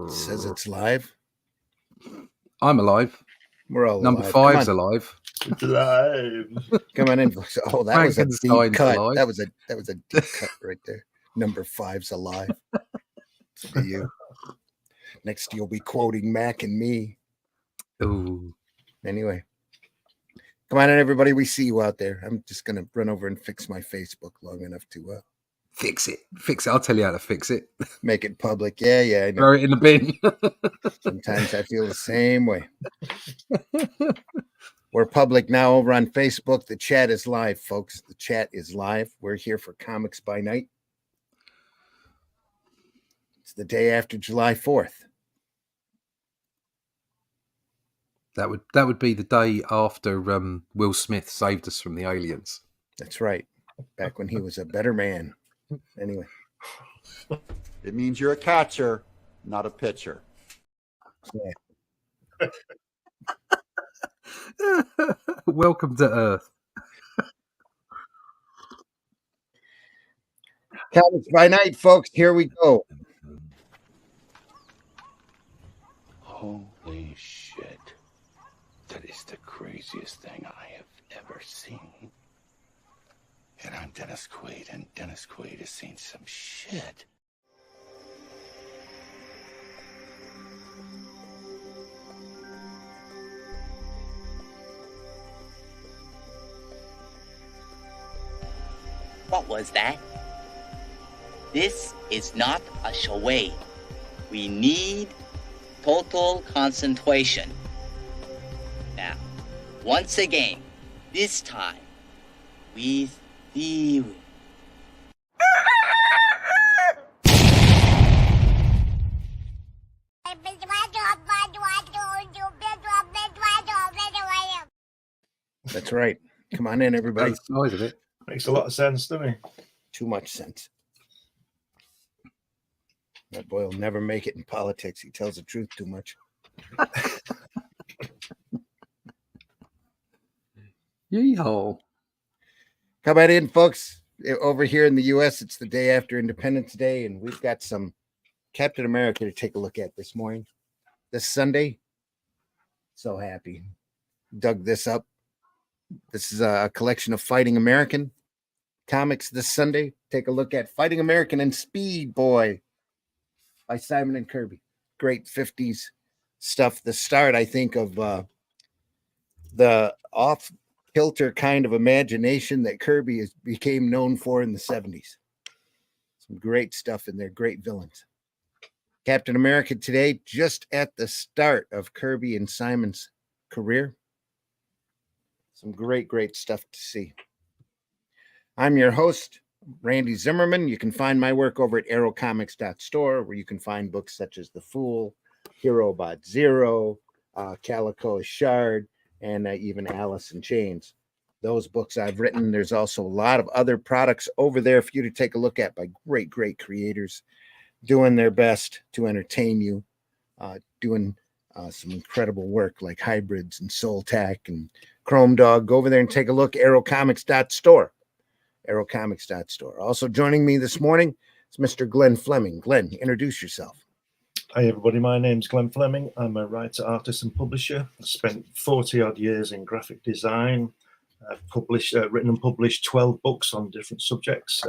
Says it's live. I'm alive. We're all Number alive. 5's alive. It's alive. Come on in. Oh, that was a deep Frankenstein's cut. alive. That was a deep cut right there. Number 5's alive. For you. Next, you'll be quoting Mac and me. Ooh. Anyway, come on in, everybody. We see you out there. I'm just gonna run over and fix my Facebook long enough to Fix it. I'll tell you how to fix it. make it public. Yeah, I know. Throw it in the bin. Sometimes I feel the same way. We're public now over on Facebook. The chat is live, folks. The chat is live. We're here for Comics by Night. It's the day after July 4th. That would be the day after Will Smith saved us from the aliens. That's right. Back when he was a better man. Anyway. It means you're a catcher, not a pitcher. Yeah. Welcome to Earth. Comics by Night, folks. Here we go. Holy shit. That is the craziest thing I have ever seen. And I'm Dennis Quaid, and Dennis Quaid has seen some shit. What was that? This is not a charade. We need total concentration. Now, once again, this time, with theory. That's right. Come on in, everybody. That's the noise of it. Makes a lot of sense, doesn't it? Too much sense. That boy will never make it in politics. He tells the truth too much. Yeehaw. Come on in, folks. Over here in the U.S., it's the day after Independence Day, and we've got some Captain America to take a look at this morning. This Sunday. So happy. Dug this up. This is a collection of Fighting American comics this Sunday. Take a look at Fighting American and Speed Boy by Simon and Kirby. Great 50s stuff. The start, I think, of the off-kilter kind of imagination that Kirby became known for in the 70s. Some great stuff in there. Great villains. Captain America today, just at the start of Kirby and Simon's career. Some great stuff to see. I'm your host, Randy Zimmerman. You can find my work over at arrowcomics.store, where you can find books such as The Fool, Hero Bot Zero, Calico Shard, and even Alice in Chains. Those books I've written. There's also a lot of other products over there for you to take a look at by great creators doing their best to entertain you, doing some incredible work like Hybrids and Soul Tack and Chrome Dog. Go over there and take a look. Arrowcomics.store. Arrowcomics.store. Also joining me this morning is Mr. Glenn Fleming. Glenn, introduce yourself. Hi, everybody. My name's Glenn Fleming. I'm a writer, artist, and publisher. I spent 40-odd years in graphic design. I've written and published 12 books on different subjects.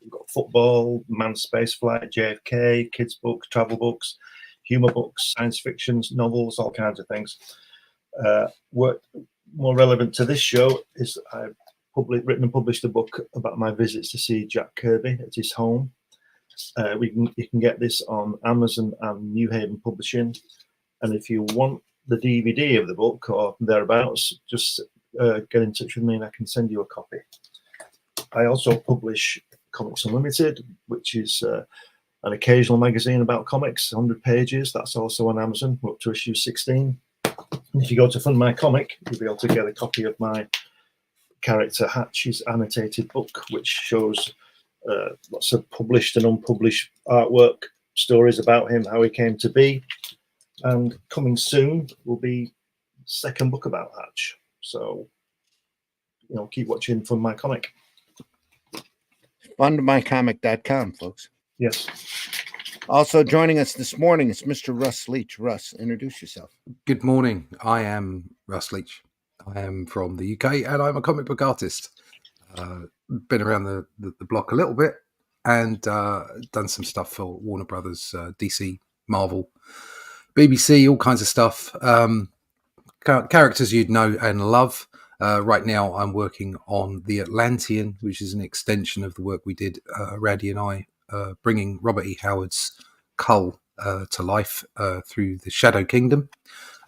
We've got football, manned spaceflight, JFK, kids' books, travel books, humor books, science fiction, novels, all kinds of things. What more relevant to this show is I've written and published a book about my visits to see Jack Kirby at his home. You can get this on Amazon and New Haven Publishing. And if you want the DVD of the book or thereabouts, just get in touch with me and I can send you a copy. I also publish Comics Unlimited, which is an occasional magazine about comics, 100 pages. That's also on Amazon. We're up to issue 16. And if you go to Fund My Comic, you'll be able to get a copy of my character Hatch's annotated book, which shows lots of published and unpublished artwork, stories about him, how he came to be. And coming soon will be the second book about Hatch. So, keep watching Fund My Comic. Fundmycomic.com, folks. Yes. Also joining us this morning is Mr. Russ Leach. Russ, introduce yourself. Good morning. I am Russ Leach. I am from the UK and I'm a comic book artist. Been around the block a little bit and done some stuff for Warner Brothers, DC, Marvel, BBC, all kinds of stuff. Characters you'd know and love. Right now I'm working on The Atlantean, which is an extension of the work we did, Randy and I, bringing Robert E. Howard's Cull to life through the Shadow Kingdom,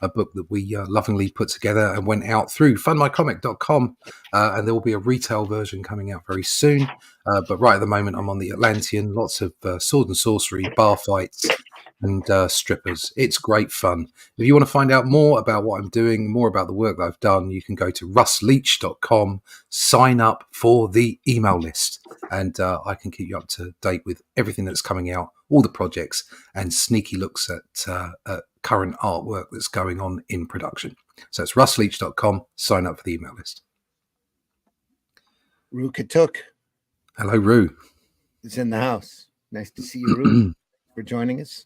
a book that we lovingly put together and went out through fundmycomic.com, and there will be a retail version coming out very soon. But right at the moment, I'm on The Atlantean, lots of sword and sorcery, bar fights, and strippers. It's great fun. If you want to find out more about what I'm doing, more about the work that I've done, you can go to russleach.com, sign up for the email list, and I can keep you up to date with everything that's coming out, all the projects, and sneaky looks at current artwork that's going on in production. So it's russleach.com, sign up for the email list. Rue Katuk Hello, Rue. is in the house. Nice to see you, Rue, for joining us.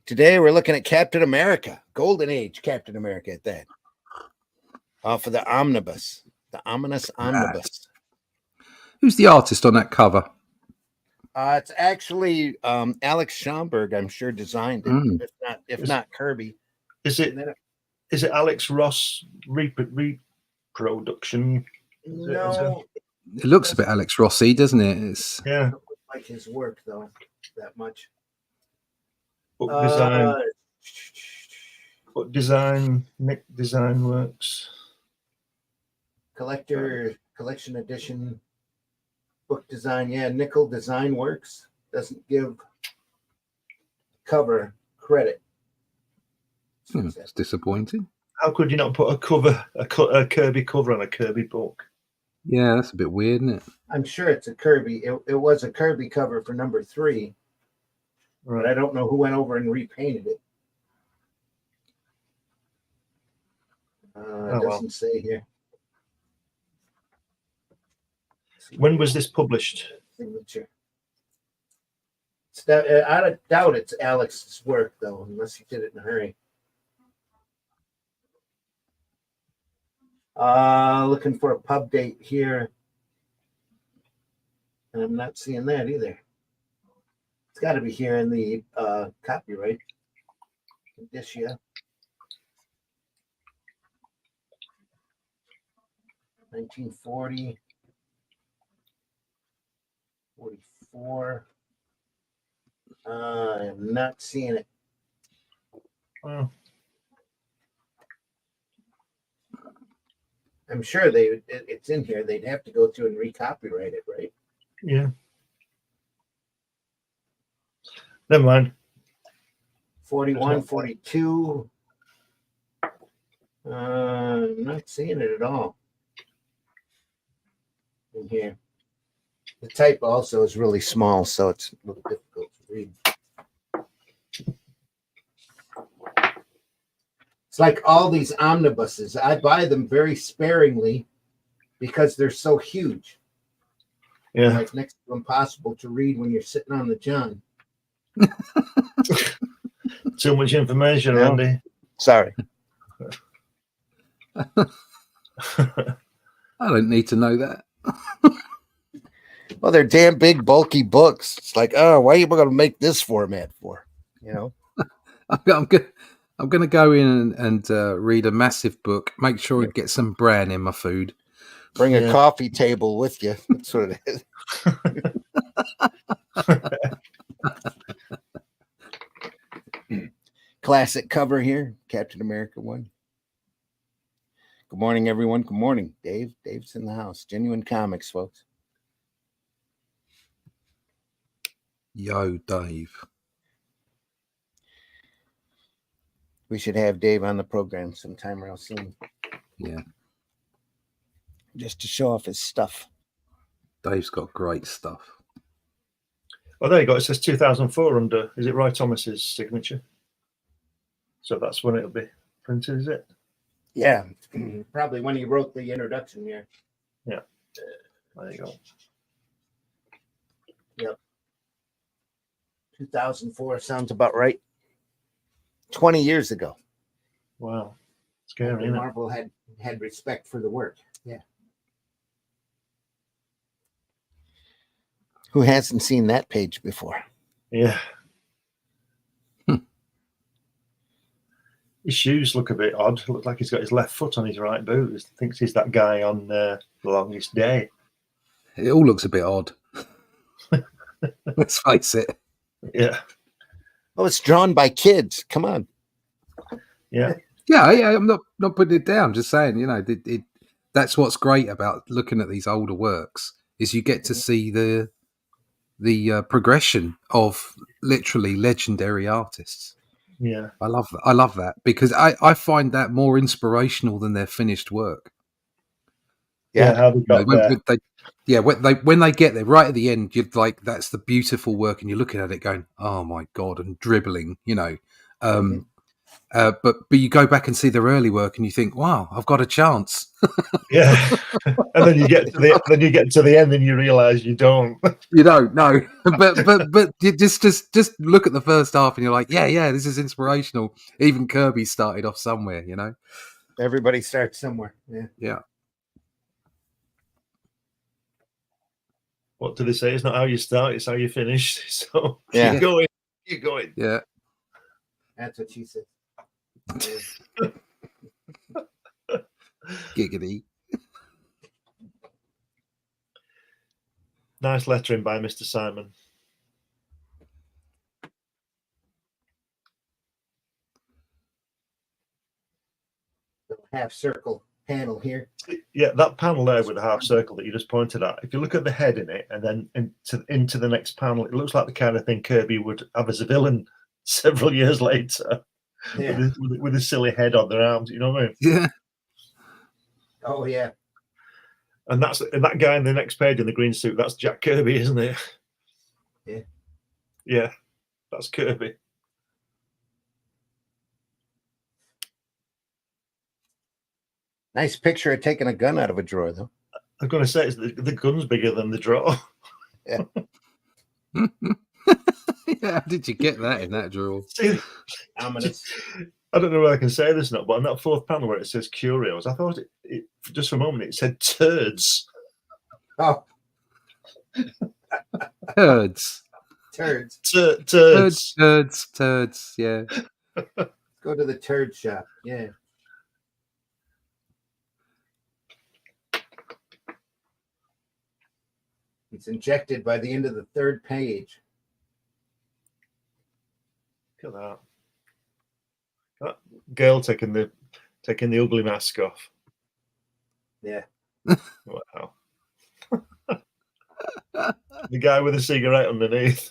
Today we're looking at Captain America, Golden Age Captain America at that. Off of the omnibus, the ominous omnibus. Who's the artist on that cover? It's actually Alex Schomburg, I'm sure, designed it. If not Kirby. Is it Alex Ross reproduction? No, It looks a bit Alex Rossi, doesn't it? It's Yeah. like his work though, that much. Book design. Book design. Nick Design Works. Collection edition. Book design, yeah. Nickel Design Works doesn't give cover credit. it's disappointing. How could you not put a Kirby cover on a Kirby book? Yeah, that's a bit weird, isn't it? I'm sure it's a Kirby. It was a Kirby cover for number 3, but I don't know who went over and repainted it. It doesn't say here. When was this published? Signature. I doubt it's Alex's work though, unless he did it in a hurry. Looking for a pub date here, and I'm not seeing that either. It's got to be here in the copyright. Indicia. 1940. 44. I am not seeing it. Oh. I'm sure it's in here. They'd have to go through and recopyright it, right? Yeah. Never mind. 41, 42. I'm not seeing it at all in here. The type also is really small, so it's a little difficult to read. It's like all these omnibuses. I buy them very sparingly because they're so huge. Yeah. Like next to impossible to read when you're sitting on the john. Too much information, Randy. Sorry. I don't need to know that. Well, they're damn big, bulky books. It's like, oh, why are you going to make this format for? You know? I'm going to go in and read a massive book, make sure I get some bran in my food. Bring a coffee table with you. That's what it is. Classic cover here. Captain America 1. Good morning, everyone. Good morning, Dave. Dave's in the house. Genuine Comics, folks. Yo, Dave. We should have Dave on the program sometime real soon. Yeah. Just to show off his stuff. Dave's got great stuff. Oh, there you go. It says 2004 under. Is it Roy Thomas's signature? So that's when it'll be printed, is it? Yeah. Probably when he wrote the introduction here. Yeah. There you go. Yep. 2004 sounds about right. 20 years ago. Wow. Scary, isn't it? Marvel had respect for the work. Yeah. Who hasn't seen that page before? Yeah. His shoes look a bit odd. Look like he's got his left foot on his right boot. He thinks he's that guy on The Longest Day. It all looks a bit odd. Let's face it. Yeah. Oh, it's drawn by kids. Come on. Yeah. Yeah. I'm not putting it down. Just saying, that's what's great about looking at these older works is you get to see the progression of literally legendary artists. Yeah. I love that because I find that more inspirational than their finished work. Yeah. How they got there. When they get there right at the end, you're like, that's the beautiful work, and you're looking at it going, oh my god, and dribbling, but you go back and see their early work, and you think, wow, I've got a chance. Yeah, and then you get to the end, and you realise you don't. You don't know, but you just look at the first half, and you're like, yeah, this is inspirational. Even Kirby started off somewhere, Everybody starts somewhere. Yeah. What do they say? It's not how you start; it's how you finish. So Yeah. keep going. Yeah, That's what she said. giggity. Nice lettering by Mr. Simon. Little half circle panel here. Yeah, that panel there with the half circle that you just pointed at. If you look at the head in it, and then into the next panel, it looks like the kind of thing Kirby would have as a villain several years later. Yeah. With a silly head on their arms, you know what I mean? Yeah. Oh yeah. And that guy in the next page in the green suit, that's Jack Kirby, isn't it? Yeah. Yeah, that's Kirby. Nice picture of taking a gun out of a drawer, though. I'm going to say the gun's bigger than the drawer. Yeah. How did you get that in that drawer? See, Ominous. I don't know whether I can say this or not, but on that fourth panel where it says curios, I thought it just for a moment it said turds. Oh, Turds. turds. Turds. Yeah. Go to the turd shop. Yeah. It's injected by the end of the third page. Look at that girl taking the ugly mask off. Yeah. Wow. The guy with a cigarette underneath.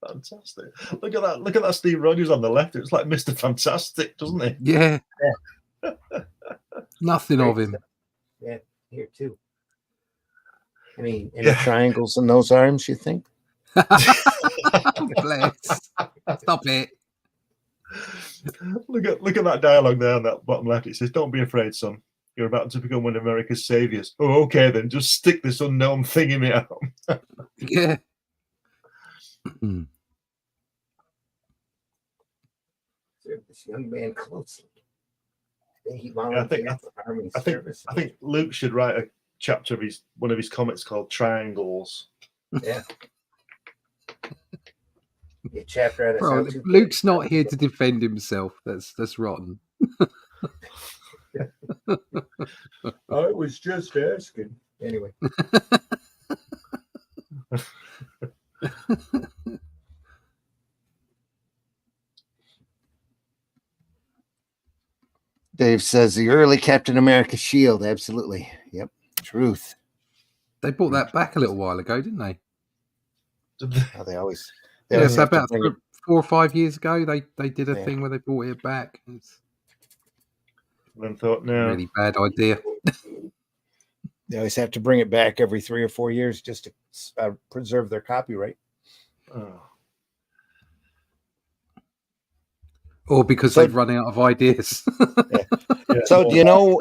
Fantastic. Look at that Steve Rogers on the left. It's like Mr. Fantastic, doesn't he? Yeah. Nothing of him. Yeah, here too. Any triangles in those arms, you think? Bless. Stop it. Look at that dialogue there on that bottom left. It says, "Don't be afraid, son. You're about to become one of America's saviors." Oh, okay then. Just stick this unknown thing in me out. Yeah. Observe this young man closely. He I think Luke should write a chapter of one of his comics called Triangles. Yeah. A chapter out of Bro, Luke's not here to defend himself. That's rotten. I was just asking. Anyway. Dave says the early Captain America shield. Absolutely. Yep. Truth. They brought that back a little while ago, didn't they? Oh, they always. So about 4 or 5 years ago, they did a thing where they brought it back. It's then thought, no, really bad idea. They always have to bring it back every 3 or 4 years just to preserve their copyright. Oh. Or because they've run out of ideas. Yeah. So, do you know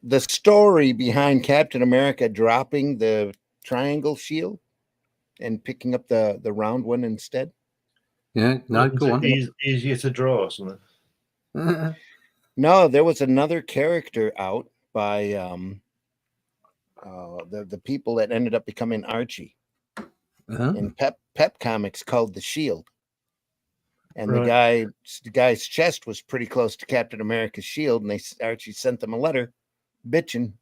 the story behind Captain America dropping the triangle shield? and picking up the round one instead. Yeah, no, go on. Easier to draw or something. No, there was another character out by the people that ended up becoming Archie in Pep Comics called the Shield. And Right. the guy's chest was pretty close to Captain America's shield, and Archie sent them a letter bitching.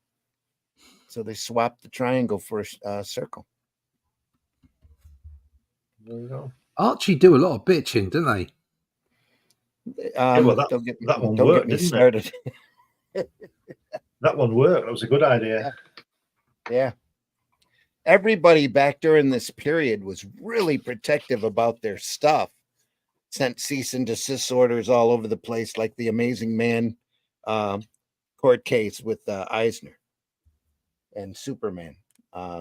So they swapped the triangle for a circle. There you go. Archie do a lot of bitching, don't they? Well, that one worked, get me didn't started. That one worked. That was a good idea. Yeah. Everybody back during this period was really protective about their stuff. Sent cease and desist orders all over the place, like the Amazing Man court case with Eisner and Superman.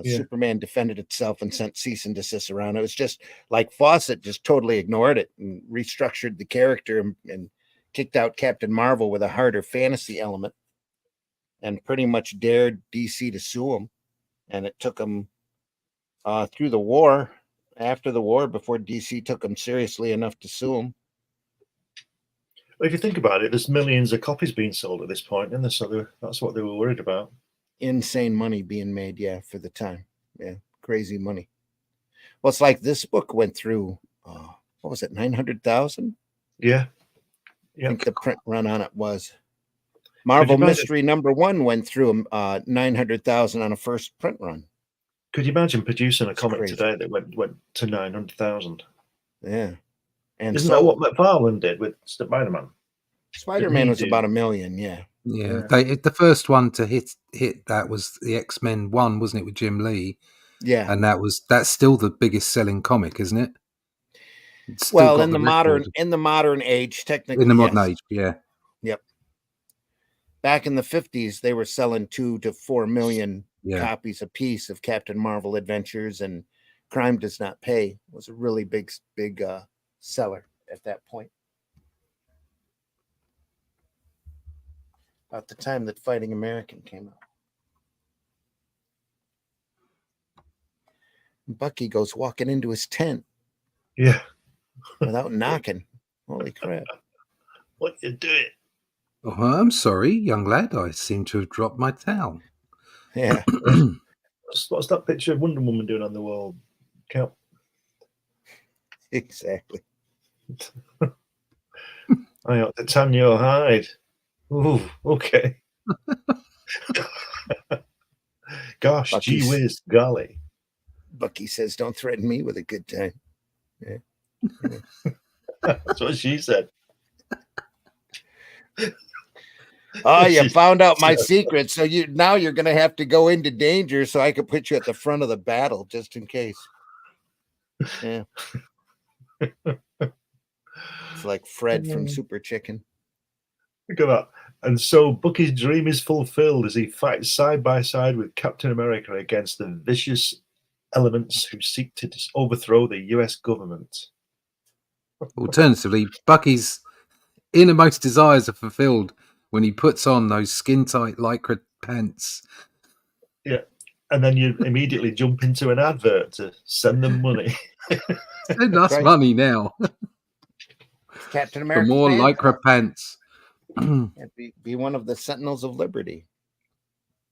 Superman defended itself and sent cease and desist around. It was just like Fawcett just totally ignored it and restructured the character and kicked out Captain Marvel with a harder fantasy element and pretty much dared DC to sue him. And it took him through the war, after the war, before DC took him seriously enough to sue him. Well, if you think about it, there's millions of copies being sold at this point, and so that's what they were worried about. Insane money being made, for the time. Yeah, crazy money. Well, it's like this book went through, what was it, 900,000? Yeah. I think the print run on it was. Marvel Mystery #1 went through 900,000 on a first print run. Could you imagine producing a comic today that went to 900,000? Yeah. And isn't that what McFarlane did with Spider-Man? Spider-Man was about 1 million, yeah. Yeah. The first one to hit that was the X-Men 1, wasn't it, with Jim Lee? Yeah. And that's still the biggest selling comic, isn't it? Well, in the modern age, technically. In the modern age, yeah. Yep. Back in the 50s, they were selling 2 to 4 million copies a piece of Captain Marvel Adventures, and Crime Does Not Pay was a really big seller at that point. About the time that Fighting American came out. Bucky goes walking into his tent. Yeah. Without knocking. Holy crap. What you doing? Oh, I'm sorry, young lad. I seem to have dropped my towel. Yeah. What's that picture of Wonder Woman doing on the wall? Count. Exactly. I ought to tan your hide. Ooh, okay. Gosh, gee whiz, golly. Bucky says, "Don't threaten me with a good time." Yeah. That's what she said. Oh, you found out my secret, so now you're going to have to go into danger, so I could put you at the front of the battle just in case. Yeah. It's like Fred from Super Chicken. Look at that. And so Bucky's dream is fulfilled as he fights side by side with Captain America against the vicious elements who seek to overthrow the US government. Alternatively, Bucky's innermost desires are fulfilled when he puts on those skin-tight lycra pants. Yeah. And then you immediately jump into an advert to send them money. Send us money now. Captain America. For more lycra pants. Be one of the Sentinels of Liberty.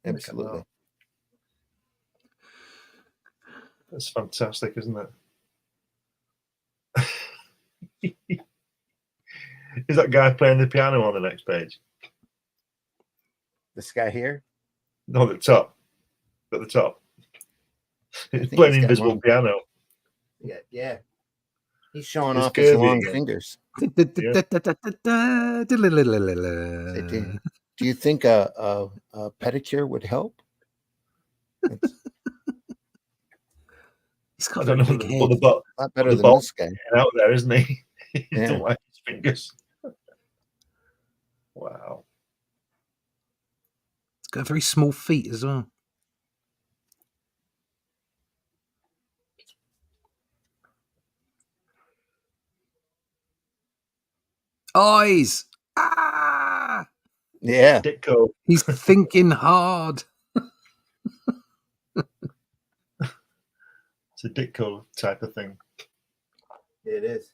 Absolutely. That's fantastic, isn't it? Is that guy playing the piano on the next page? This guy here? No, at the top. At the top. He's playing an invisible piano. Yeah. He's showing off his long fingers. Do you think a pedicure would help? He's got a big head. A lot better than this guy. Out there, isn't he? He Yeah. don't like his fingers. Wow. He's got very small feet as well. Eyes. Ah. Yeah. Ditko. He's thinking hard. It's a Ditko type of thing. It is.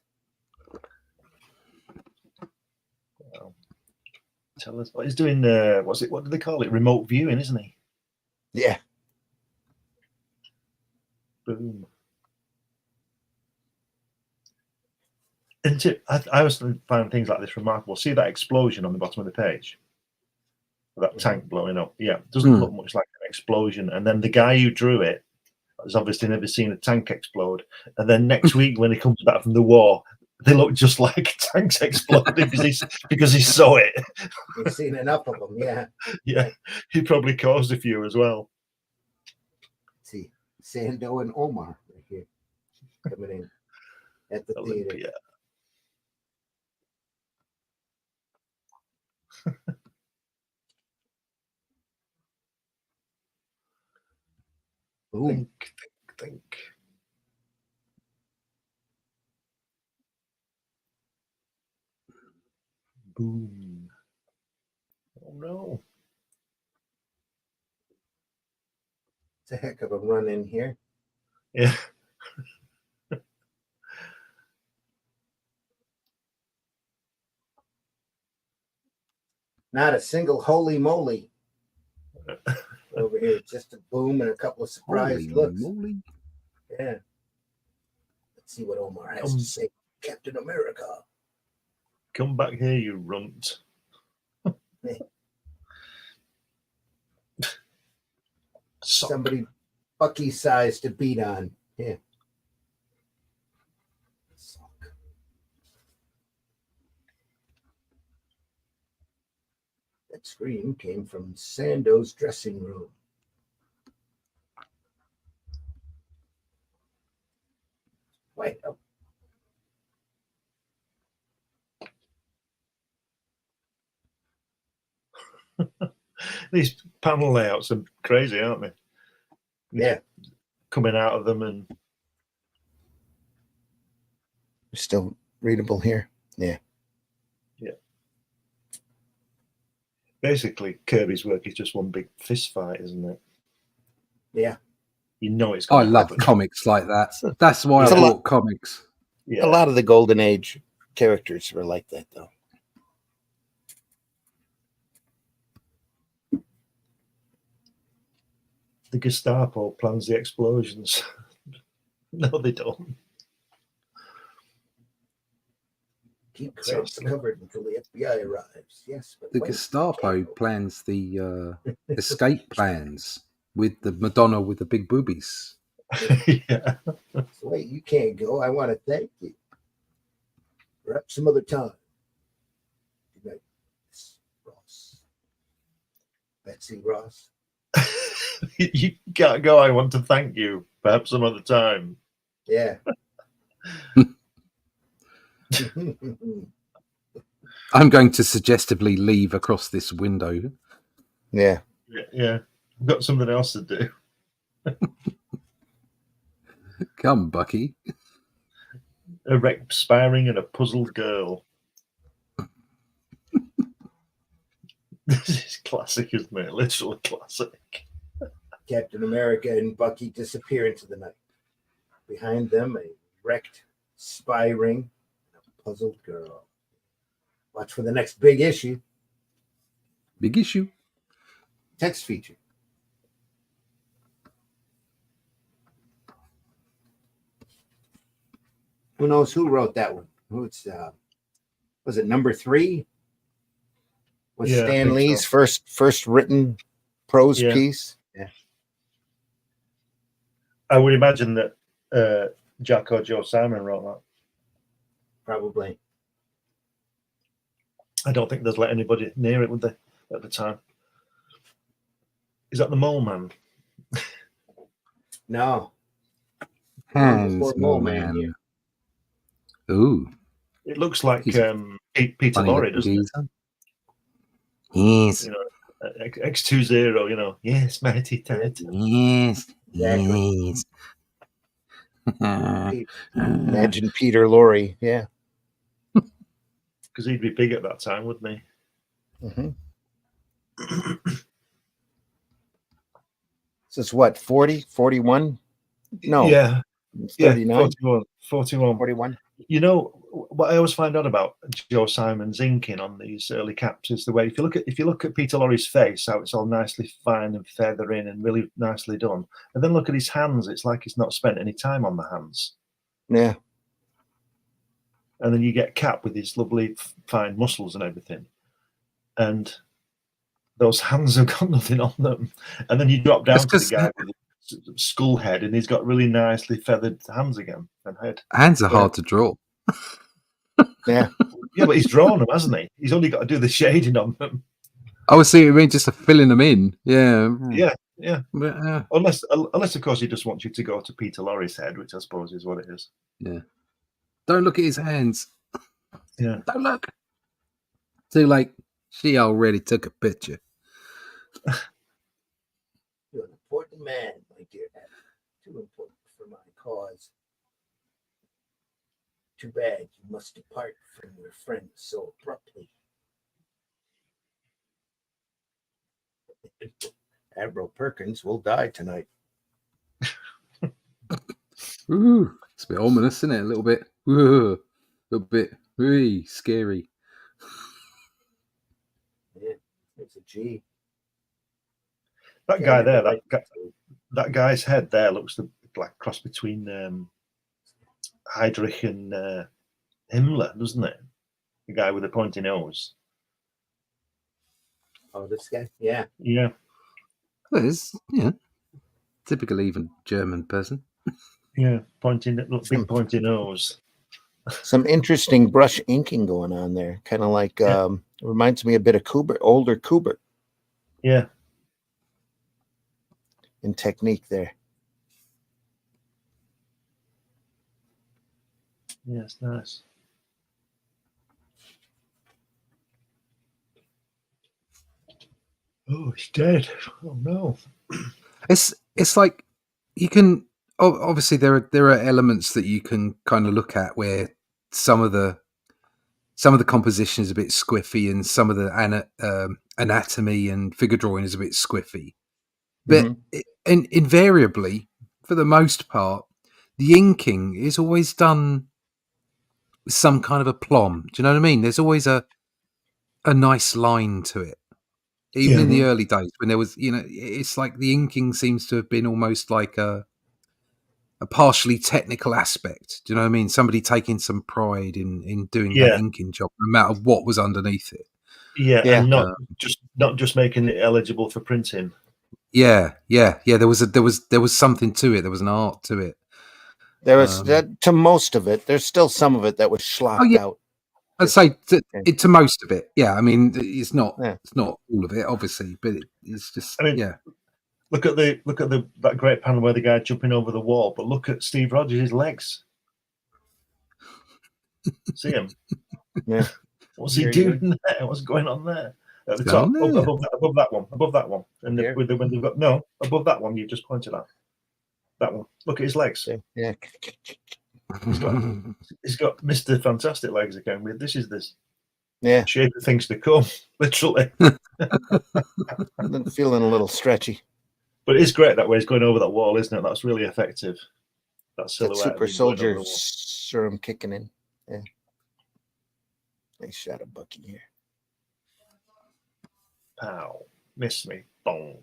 Wow. Tell us what he's doing. What do they call it? Remote viewing, isn't he? Yeah. Boom. I always find things like this remarkable. See that explosion on the bottom of the page? That tank blowing up. Yeah, it doesn't look much like an explosion. And then the guy who drew it has obviously never seen a tank explode. And then next week, when he comes back from the war, they look just like tanks exploding because he saw it. You've seen enough of them, yeah. Yeah, he probably caused a few as well. Let's see, Sando and Omar right here coming in at the Olympia. theater. Boom. Think. Boom. Oh no. It's a heck of a run in here. Yeah. Not a single holy moly over here. Just a boom and a couple of surprise looks. Moly. Yeah. Let's see what Omar has to say. Captain America. Come back here, you runt. Somebody Bucky size to beat on. Yeah. That scream came from Sando's dressing room. Wait up. These panel layouts are crazy, aren't they? Yeah. Coming out of them and Still readable here. Yeah. Yeah. Basically, Kirby's work is just one big fist fight, isn't it? Yeah. You know it's I going to love happen. comics like that. That's why It's I a lot- bought comics. Yeah. A lot of the Golden Age characters were like that, though. The Gestapo plans the explosions. No, they don't. Keep That's credits awesome. covered until the FBI arrives. Yes, but The wait, Gestapo can't go. plans the escape plans with the Madonna with the big boobies. Yeah. So wait, you can't go. I want to thank you. Perhaps some other time. Good night, Miss Ross. Betsy Ross. You can't go. I want to thank you. Perhaps some other time. Yeah. I'm going to suggestively leave across this window. Yeah. Yeah. I've got something else to do. Come, Bucky. A wrecked sparring and a puzzled girl. This is classic, isn't it? Literal classic. Captain America and Bucky disappear into the night. Behind them, a wrecked spy ring and a puzzled girl. Watch for the next big issue. Big issue. Text feature. Who knows who wrote that one? Who's was it number 3? Was Yeah, I Stan think Lee's so. first written prose Yeah. piece? Yeah. I would imagine that Jack or Joe Simon wrote that. Probably. I don't think they'd let anybody near it, would they, at the time? Is that the Mole Man? No. Hands, Before Mole Mole Man Man. here. Ooh. It looks like He's a Peter funny Lorre, little doesn't it? geezer. Yes. You know, X20, you know. Yes, mighty titan. Yes. Exactly. Yes. Imagine Peter Lorre. Yeah. Because he'd be big at that time, wouldn't he? Mm-hmm. So it's what, 40, 41? No. Yeah. It's Yeah, 39, 41. 41. You know what I always find out about Joe Simon's inking on these early caps is the way if you look at Peter Lorre's face, how it's all nicely fine and feathering and really nicely done, and then look at his hands, it's like he's not spent any time on the hands. Yeah. And then you get Cap with his lovely fine muscles and everything, and those hands have got nothing on them. And then you drop down to the guy with the skull head, and he's got really nicely feathered hands again and head. Hands are hard to draw. Yeah. Yeah, but he's drawn them, hasn't he? He's only got to do the shading on them. I was seeing, I mean, just filling them in. Yeah. Yeah. But, Unless, of course, he just wants you to go to Peter Lorre's head, which I suppose is what it is. yeah. Don't look at his hands. Yeah. Don't look. Too late. She already took a picture. You're an important man, my dear Adam. Too important for my cause. Too bad you must depart from your friends so abruptly. Admiral Perkins will die tonight. Ooh, it's a bit ominous, isn't it? A little bit. Ooh, a little bit. Ooh, scary. Yeah, it's a G. That guy there, that guy's head there looks like a cross between Heydrich and Himmler, doesn't it? The guy with the pointy nose. Oh, this guy? Yeah. Yeah. Well, it's, yeah, typical even German person. Yeah, big pointy nose. Some interesting brush inking going on there. Kind of like, reminds me a bit of Kubert, older Kubert. Yeah. In technique there. Yeah, it's nice. Oh, he's dead. Oh no. It's like you can obviously there are elements that you can kind of look at where some of the composition is a bit squiffy and some of the anatomy and figure drawing is a bit squiffy, but invariably, for the most part, the inking is always done with some kind of aplomb. Do you know what I mean? There's always a nice line to it. Even in the early days when there was, it's like the inking seems to have been almost like a partially technical aspect. Do you know what I mean? Somebody taking some pride in doing that inking job, no matter what was underneath it. Yeah, and not just making it eligible for printing. Yeah. There was something to it. There was an art to it. There was to most of it. There's still some of it that was schlocked out. I'd say to most of it. Yeah, I mean, it's not all of it, obviously, but it's just. I mean, look at that great panel where the guy jumping over the wall, but look at Steve Rogers' legs. See him? Yeah. What's he doing there? What's going on there? At the top, above that one, and when they've got above that one, you just pointed at that one. Look at his legs. Yeah. He's got Mr. Fantastic legs again. This is shape of things to come, literally. I'm feeling a little stretchy. But it's great that way. He's going over that wall, isn't it? That's really effective. That silhouette. That super soldier serum kicking in. Yeah. Nice shot of Bucky here. Pow. Miss me. Boom.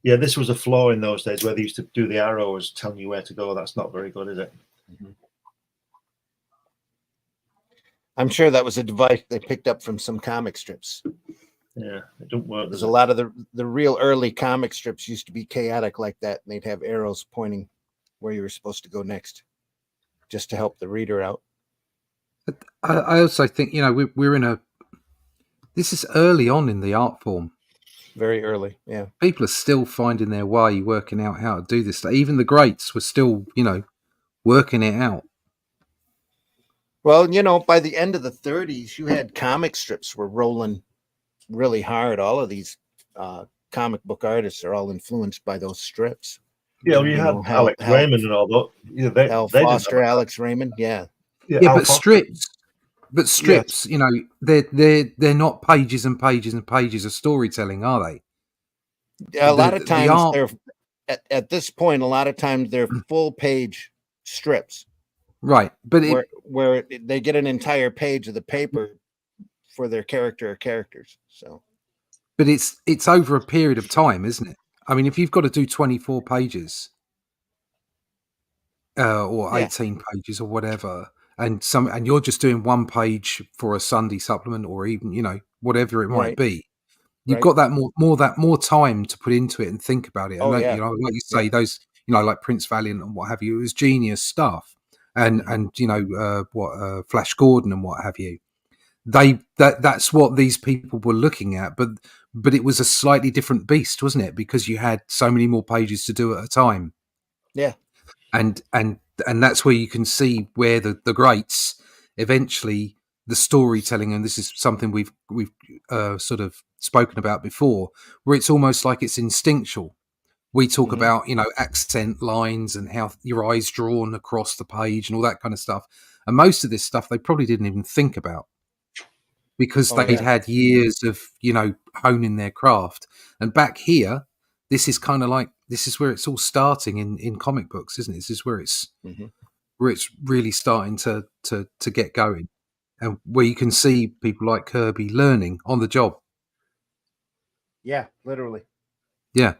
Yeah, this was a flaw in those days where they used to do the arrows telling you where to go. That's not very good, is it? Mm-hmm. I'm sure that was a device they picked up from some comic strips. Yeah, it don't work. There's a lot of the real early comic strips used to be chaotic like that, and they'd have arrows pointing where you were supposed to go next, just to help the reader out. I also think we're in this is early on in the art form. Very early, yeah. People are still finding their way, working out how to do this. Even the greats were still, working it out. Well, by the end of the 30s, you had comic strips were rolling really hard. All of these comic book artists are all influenced by those strips. Yeah, well, you had Alex Raymond and all that. Yeah, Hal Foster, Alex Raymond, yeah. Yeah, but strips. But strips, they're not pages and pages and pages of storytelling, are they? A lot of times at this point, a lot of times they're full page strips Right, but where they get an entire page of the paper for their character or characters. So, but it's over a period of time, isn't it? I mean, if you've got to do 24 pages or 18 pages or whatever, and you're just doing one page for a Sunday supplement, or even, you know, whatever it might be, you've got that more time to put into it and think about it. And you know, like you say, those, you know, like Prince Valiant and what have you, it was genius stuff. And you know, Flash Gordon and what have you. That's what these people were looking at, but it was a slightly different beast, wasn't it? Because you had so many more pages to do at a time. Yeah. And that's where you can see where the greats eventually, the storytelling, and this is something we've sort of spoken about before, where it's almost like it's instinctual. We talk about, you know, accent lines and how your eyes drawn across the page and all that kind of stuff. And most of this stuff they probably didn't even think about, because they'd had years of, you know, honing their craft. And back here, this is kind of like, this is where it's all starting in comic books, isn't it? This is where it's really starting to get going, and where you can see people like Kirby learning on the job. Yeah, literally. Yeah.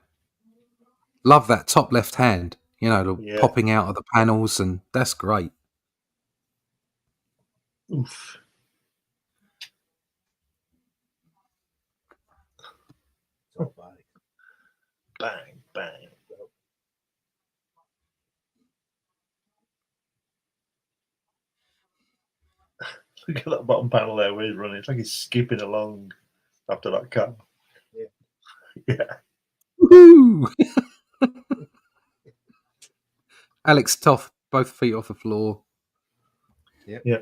Love that top left hand, you know, popping out of the panels, and that's great. Oof. Bang, bang. Look at that bottom panel there where he's running. It's like he's skipping along after that car. Yeah. Woo! Alex Toth, both feet off the floor. Yeah.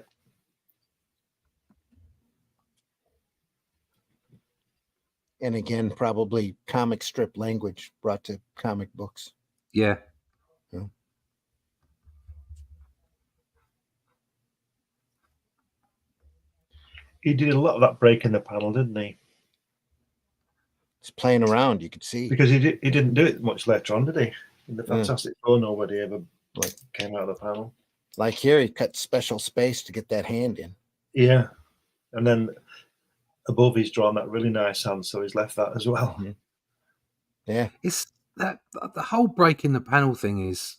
And again, probably comic strip language brought to comic books. Yeah. He did a lot of that breaking the panel, didn't he? It's playing around, you could see. Because he didn't do it much later on, did he? In the Fantastic Four, nobody ever came out of the panel. Like here, he cut special space to get that hand in. Yeah. And then above, he's drawn that really nice hand, so he's left that as well. Mm-hmm. Yeah. It's that the whole breaking the panel thing is...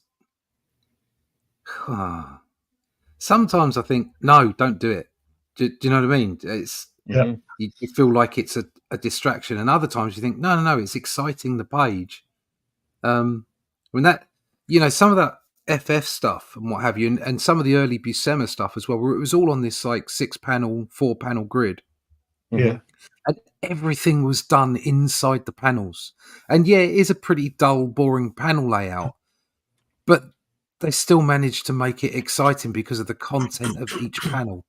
Sometimes I think, no, don't do it. Do you know what I mean? It's you feel like it's a distraction, and other times you think, no, it's exciting the page. When that, you know, some of that FF stuff and what have you, and some of the early Buscema stuff as well, where it was all on this like 4-panel grid. Yeah. And everything was done inside the panels. And yeah, it is a pretty dull, boring panel layout, but they still managed to make it exciting because of the content of each panel.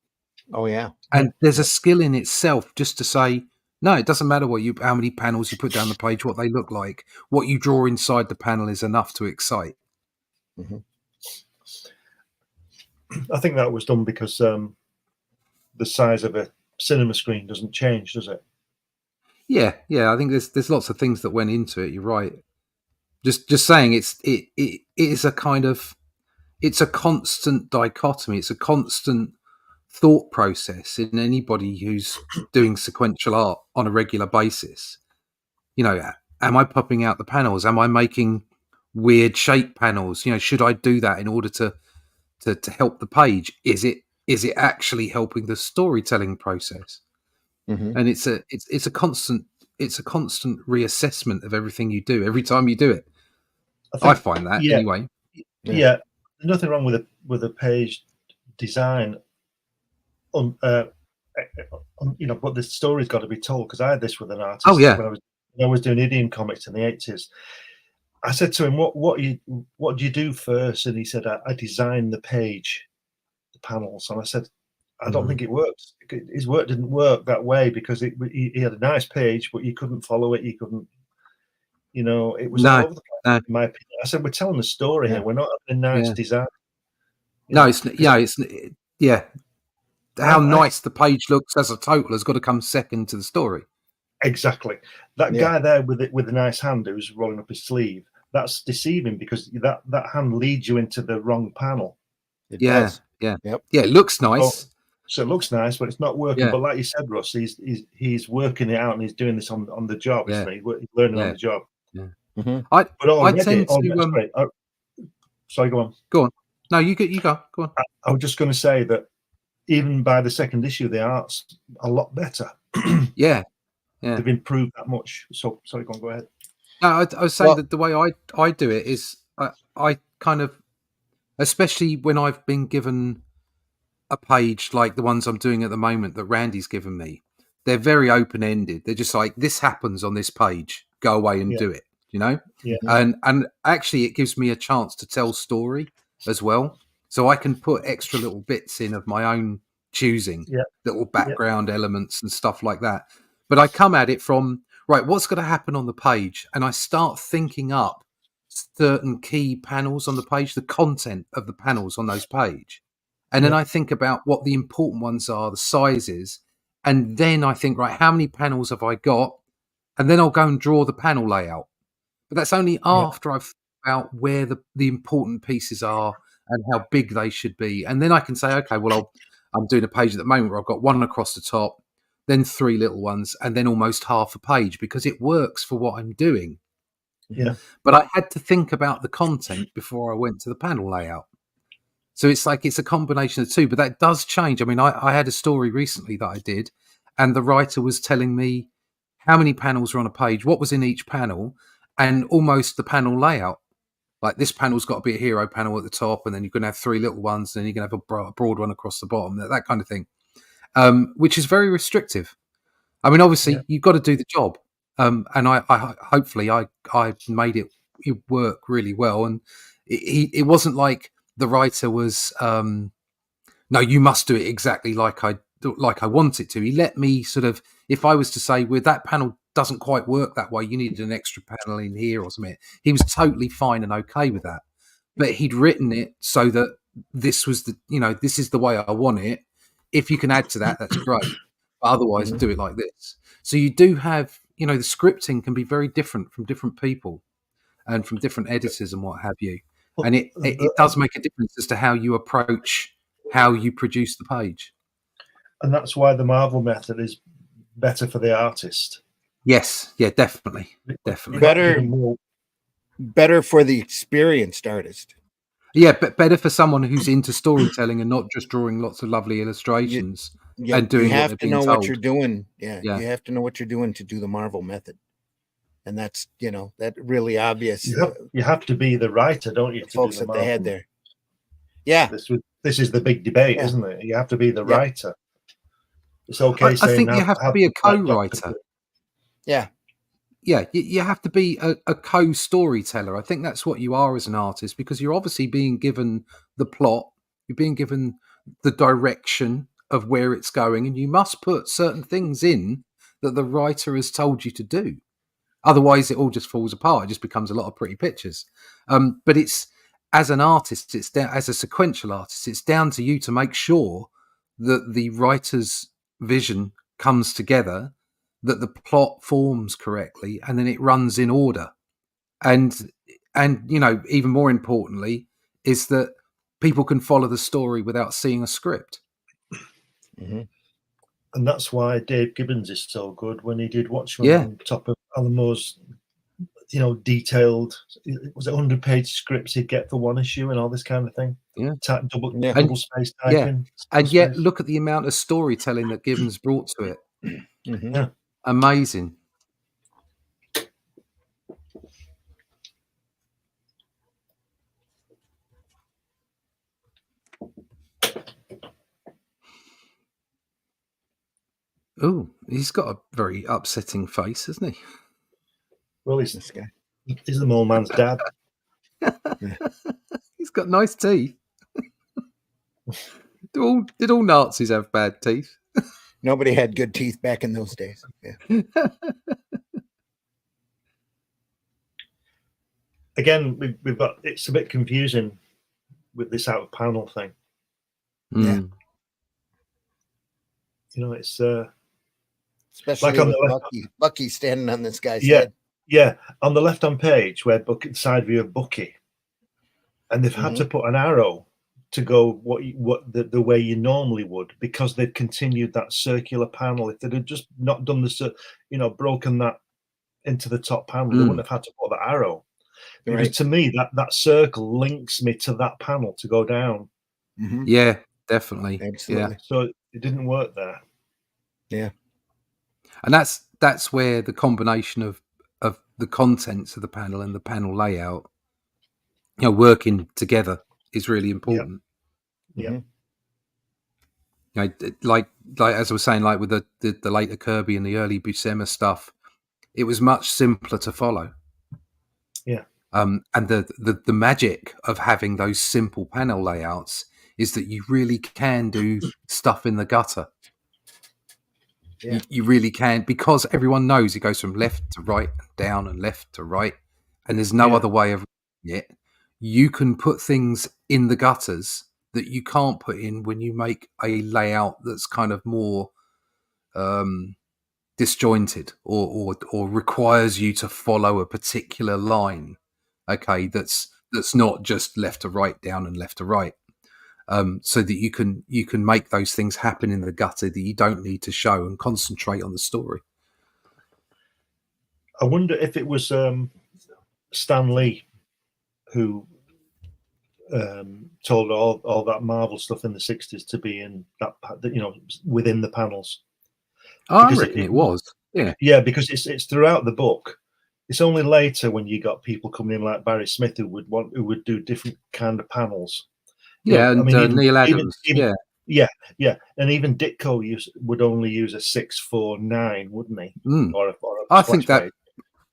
Oh yeah. And there's a skill in itself just to say, no, it doesn't matter how many panels you put down the page, what they look like. What you draw inside the panel is enough to excite. Mm-hmm. I think that was done because the size of a cinema screen doesn't change, does it? Yeah. I think there's lots of things that went into it. You're right. Just saying, it is a kind of, it's a constant dichotomy. It's a constant thought process in anybody who's doing sequential art on a regular basis. You know, am I popping out the panels? Am I making weird shape panels? You know, should I do that in order to help the page? Is it actually helping the storytelling process? Mm-hmm. And it's a constant reassessment of everything you do every time you do it. I find that anyway. Yeah, nothing wrong with a page design. You know, but the story's got to be told, because I had this with an artist. Oh yeah. When I was doing Indian comics in the 80s. I said to him, "What do you do first?" And he said, "I design the page, the panels." And I said, "I don't think it works. His work didn't work that way, because he had a nice page, but you couldn't follow it. You couldn't, you know, it was all over the place." In my opinion, I said, "We're telling a story here. We're not having a nice design." How nice the page looks as a total has got to come second to the story. Exactly. That guy there with a nice hand who's rolling up his sleeve, that's deceiving because that hand leads you into the wrong panel. It Yeah, does. yeah, Yep. yeah. It looks nice. So it looks nice, but it's not working. Yeah. But like you said, Russ, he's working it out and he's doing this on the job, Yeah. isn't he? He's learning on Yeah. the job. Yeah. Mhm. I But tend to sorry, go on. go on. No, you go. Go on. I was just going to say that even by the second issue, the art's a lot better. Yeah. Yeah. They've improved that much. So sorry, go ahead. No, I was saying that the way I do it is I kind of, especially when I've been given a page like the ones I'm doing at the moment that Randy's given me, they're very open ended. They're just like, this happens on this page, go away and do it, you know? Yeah. And actually it gives me a chance to tell story as well. So I can put extra little bits in of my own choosing, little background elements and stuff like that. But I come at it from, right, what's going to happen on the page? And I start thinking up certain key panels on the page, the content of the panels on those page. And then I think about what the important ones are, the sizes. And then I think, right, how many panels have I got? And then I'll go and draw the panel layout. But that's only after I've thought out where the important pieces are and how big they should be. And then I can say, okay, well, I'm doing a page at the moment where I've got one across the top, then 3 little ones, and then almost half a page because it works for what I'm doing. Yeah. But I had to think about the content before I went to the panel layout. So it's like it's a combination of the two, but that does change. I mean, I had a story recently that I did, and the writer was telling me how many panels were on a page, what was in each panel, and almost the panel layout. Like this panel's got to be a hero panel at the top, and then you're going to have 3 little ones, and then you're going to have a broad one across the bottom, that kind of thing, which is very restrictive. I mean, obviously, you've got to do the job, and I hopefully I made it work really well, and it wasn't like the writer was, no, you must do it exactly like I want it to. He let me sort of, if I was to say, well, that panel doesn't quite work that way, you needed an extra panel in here or something, he was totally fine and okay with that. But he'd written it so that this was this is the way I want it. If you can add to that, that's great. But otherwise, do it like this. So you do have, the scripting can be very different from different people and from different editors and what have you. And it does make a difference as to how you approach, how you produce the page. And that's why the Marvel method is better for the artist. Yes, yeah, definitely. Better for the experienced artist. Yeah, but better for someone who's into storytelling and not just drawing lots of lovely illustrations and doing you have what to know what you're doing. Yeah, you have to know what you're doing to do the Marvel method. And that's, that really obvious. You have to be the writer, don't you? Folks that they had there. Yeah. This is the big debate, isn't it? You have to be the writer. It's okay. I think you have to be a co-writer. Yeah. Yeah, you have to be a co-storyteller. I think that's what you are as an artist, because you're obviously being given the plot, you're being given the direction of where it's going, and you must put certain things in that the writer has told you to do. Otherwise, it all just falls apart. It just becomes a lot of pretty pictures. But it's, as an artist, as a sequential artist, it's down to you to make sure that the writer's vision comes together, that the plot forms correctly, and then it runs in order. And even more importantly, is that people can follow the story without seeing a script. Mm-hmm. And that's why Dave Gibbons is so good when he did Watchmen on top of Alamo's, detailed, was it 100-page scripts he'd get for one issue and all this kind of thing. Yeah. Double space typing. Yeah. And yet look at the amount of storytelling that Gibbons brought to it. Mm-hmm. Yeah. Amazing. Oh, he's got a very upsetting face, hasn't he? Well, he's this guy. He's the mole man's dad. He's got nice teeth. Did all Nazis have bad teeth? Nobody had good teeth back in those days. Yeah. Again, we've got, it's a bit confusing with this out of panel thing. Yeah. It's especially like with Bucky standing on this guy's head. Yeah, on the left-hand page where Bucky, side view of Bucky, and they've had to put an arrow to go the way you normally would, because they've continued that circular panel. If they'd have just not done broken that into the top panel, they wouldn't have had to put that arrow. Because Right. to me, that circle links me to that panel to go down. Yeah, definitely. Absolutely. Yeah. So it didn't work there. Yeah. And that's where the combination of the contents of the panel and the panel layout, working together is really important. Yeah. Like as I was saying, like with the later Kirby and the early Buscema stuff, it was much simpler to follow. Yeah. And the magic of having those simple panel layouts is that you really can do stuff in the gutter. Yeah. You really can, because everyone knows it goes from left to right, down and left to right, and there's no other way of it. You can put things in the gutters that you can't put in when you make a layout that's kind of more disjointed or requires you to follow a particular line. Okay, that's not just left to right, down and left to right. So that you can make those things happen in the gutter that you don't need to show and concentrate on the story. I wonder if it was Stan Lee who told all that Marvel stuff in the 60s to be in that, within the panels. I reckon it was. Yeah. Yeah, because it's throughout the book. It's only later when you got people coming in like Barry Smith who would do different kind of panels. Yeah, and Neil Adams. Yeah, and even Ditko would only use a 649, wouldn't he? Or a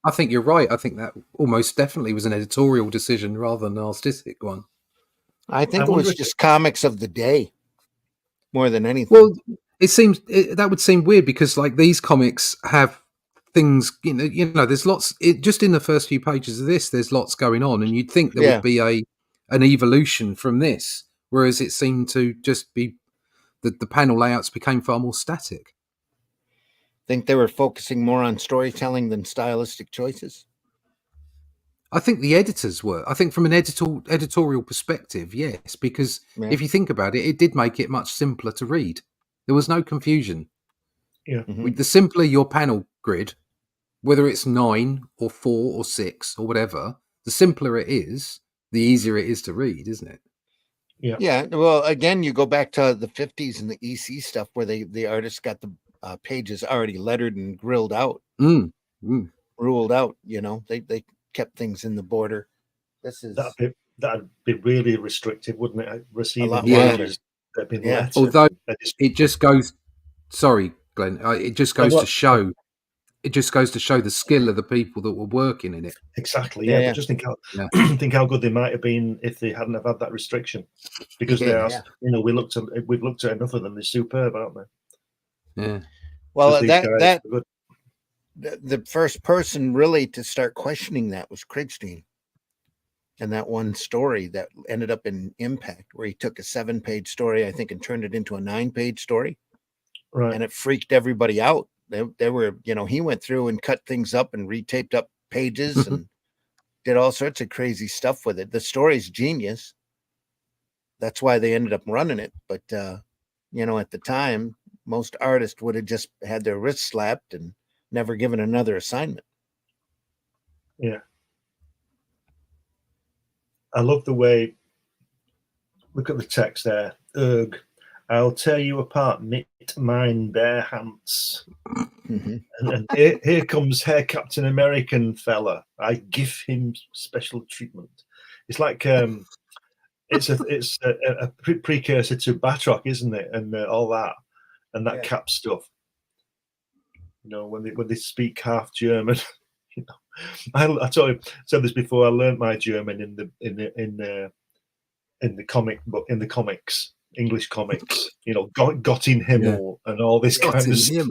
I think you're right. I think that almost definitely was an editorial decision rather than an artistic one. I think it was just comics of the day more than anything. Well, that would seem weird because like these comics have things, there's lots. Just in the first few pages of this, there's lots going on, and you'd think there would be an evolution from this, whereas it seemed to just be that the panel layouts became far more static. Think they were focusing more on storytelling than stylistic choices? I think the editors were. I think from an editorial perspective, yes, because if you think about it, it did make it much simpler to read. There was no confusion. Yeah. The simpler your panel grid, whether it's 9 or 4 or 6 or whatever, the simpler it is, the easier it is to read, isn't it? Yeah. Yeah. Well, again, you go back to the 50s and the EC stuff where the artists got the pages already lettered and grilled out, ruled out. They kept things in the border. This is that'd be really restrictive, wouldn't it? Receiving pages that have been lettered. Although it just goes. Sorry, Glenn. It just goes to show. It just goes to show the skill of the people that were working in it. Exactly. Yeah. But just think how good they might have been if they hadn't have had that restriction. Because they are. We've looked at enough of them. They're superb, aren't they? Yeah. Well, the first person really to start questioning that was Krigstein. And that one story that ended up in Impact, where he took a 7-page story, I think, and turned it into a 9-page story. Right. And it freaked everybody out. They were, he went through and cut things up and retaped up pages and did all sorts of crazy stuff with it. The story's genius. That's why they ended up running it. But, at the time, most artists would have just had their wrists slapped and never given another assignment. Yeah. I love the way, look at the text there. Ugh, I'll tear you apart, mit mine bare hands. And here comes Hair Captain American fella. I give him special treatment. It's like it's a precursor to Batroc, isn't it? And all that, and that Cap stuff. When they speak half German. I said this before. I learned my German in the comic book, in the comics, English comics. Gott in Himmel and all this kind of stuff.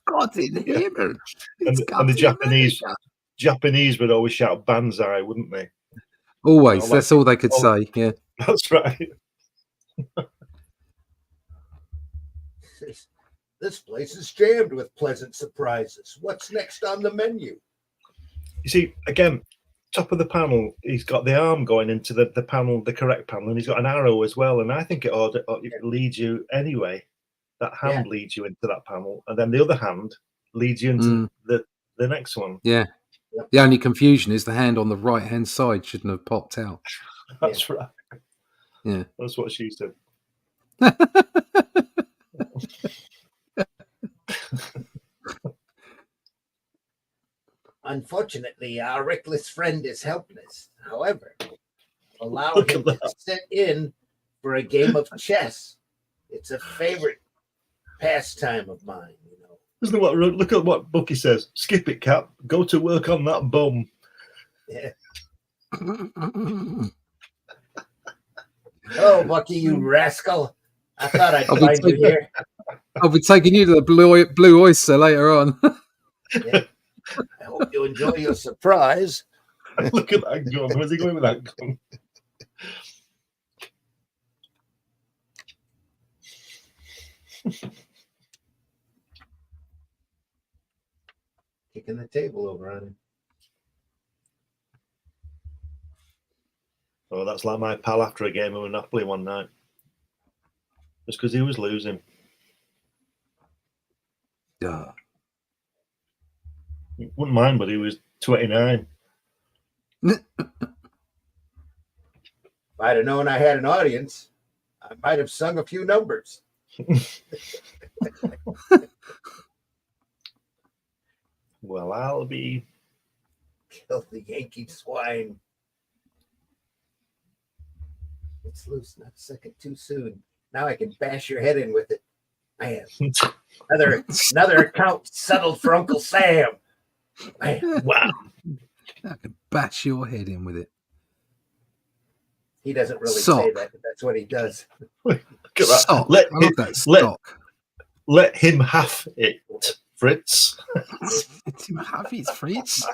Gott in Himmel. And the Japanese would always shout Banzai, wouldn't they? Always. That's all they could say. Yeah, that's right. This place is jammed with pleasant surprises. What's next on the menu? You see, again, top of the panel, he's got the arm going into the panel, the correct panel, and he's got an arrow as well. And I think it leads you anyway. That hand leads you into that panel, and then the other hand leads you into the next one. Yeah. Yep. The only confusion is the hand on the right-hand side shouldn't have popped out. That's right. Yeah. That's what she said. Unfortunately, our reckless friend is helpless. However, allow Look him at to sit in for a game of chess. It's a favorite pastime of mine, you know. Isn't it what? Look at what Bucky says. Skip it, Cap. Go to work on that bum. Yeah. Oh, Bucky, you rascal. I thought I'd find you here. I'll be taking you to the Blue Oyster later on. Yeah. I hope you enjoy your surprise. Look at that gun. Where's he going with that gun? Kicking the table over on him. Oh, that's like my pal after a game of Monopoly one night. Just because he was losing. Yeah. Wouldn't mind, but he was 29. If I'd have known I had an audience, I might have sung a few numbers. Well, I'll be. Kill the Yankee swine. It's loose, not a second too soon. Now I can bash your head in with it. Man, another account settled for Uncle Sam. Man, Wow. I can bash your head in with it. he doesn't really Sock. say that, but that's what he does. Look at that. Sock. Let I love him, that stock. let him have it, Fritz. Let him have his Fritz.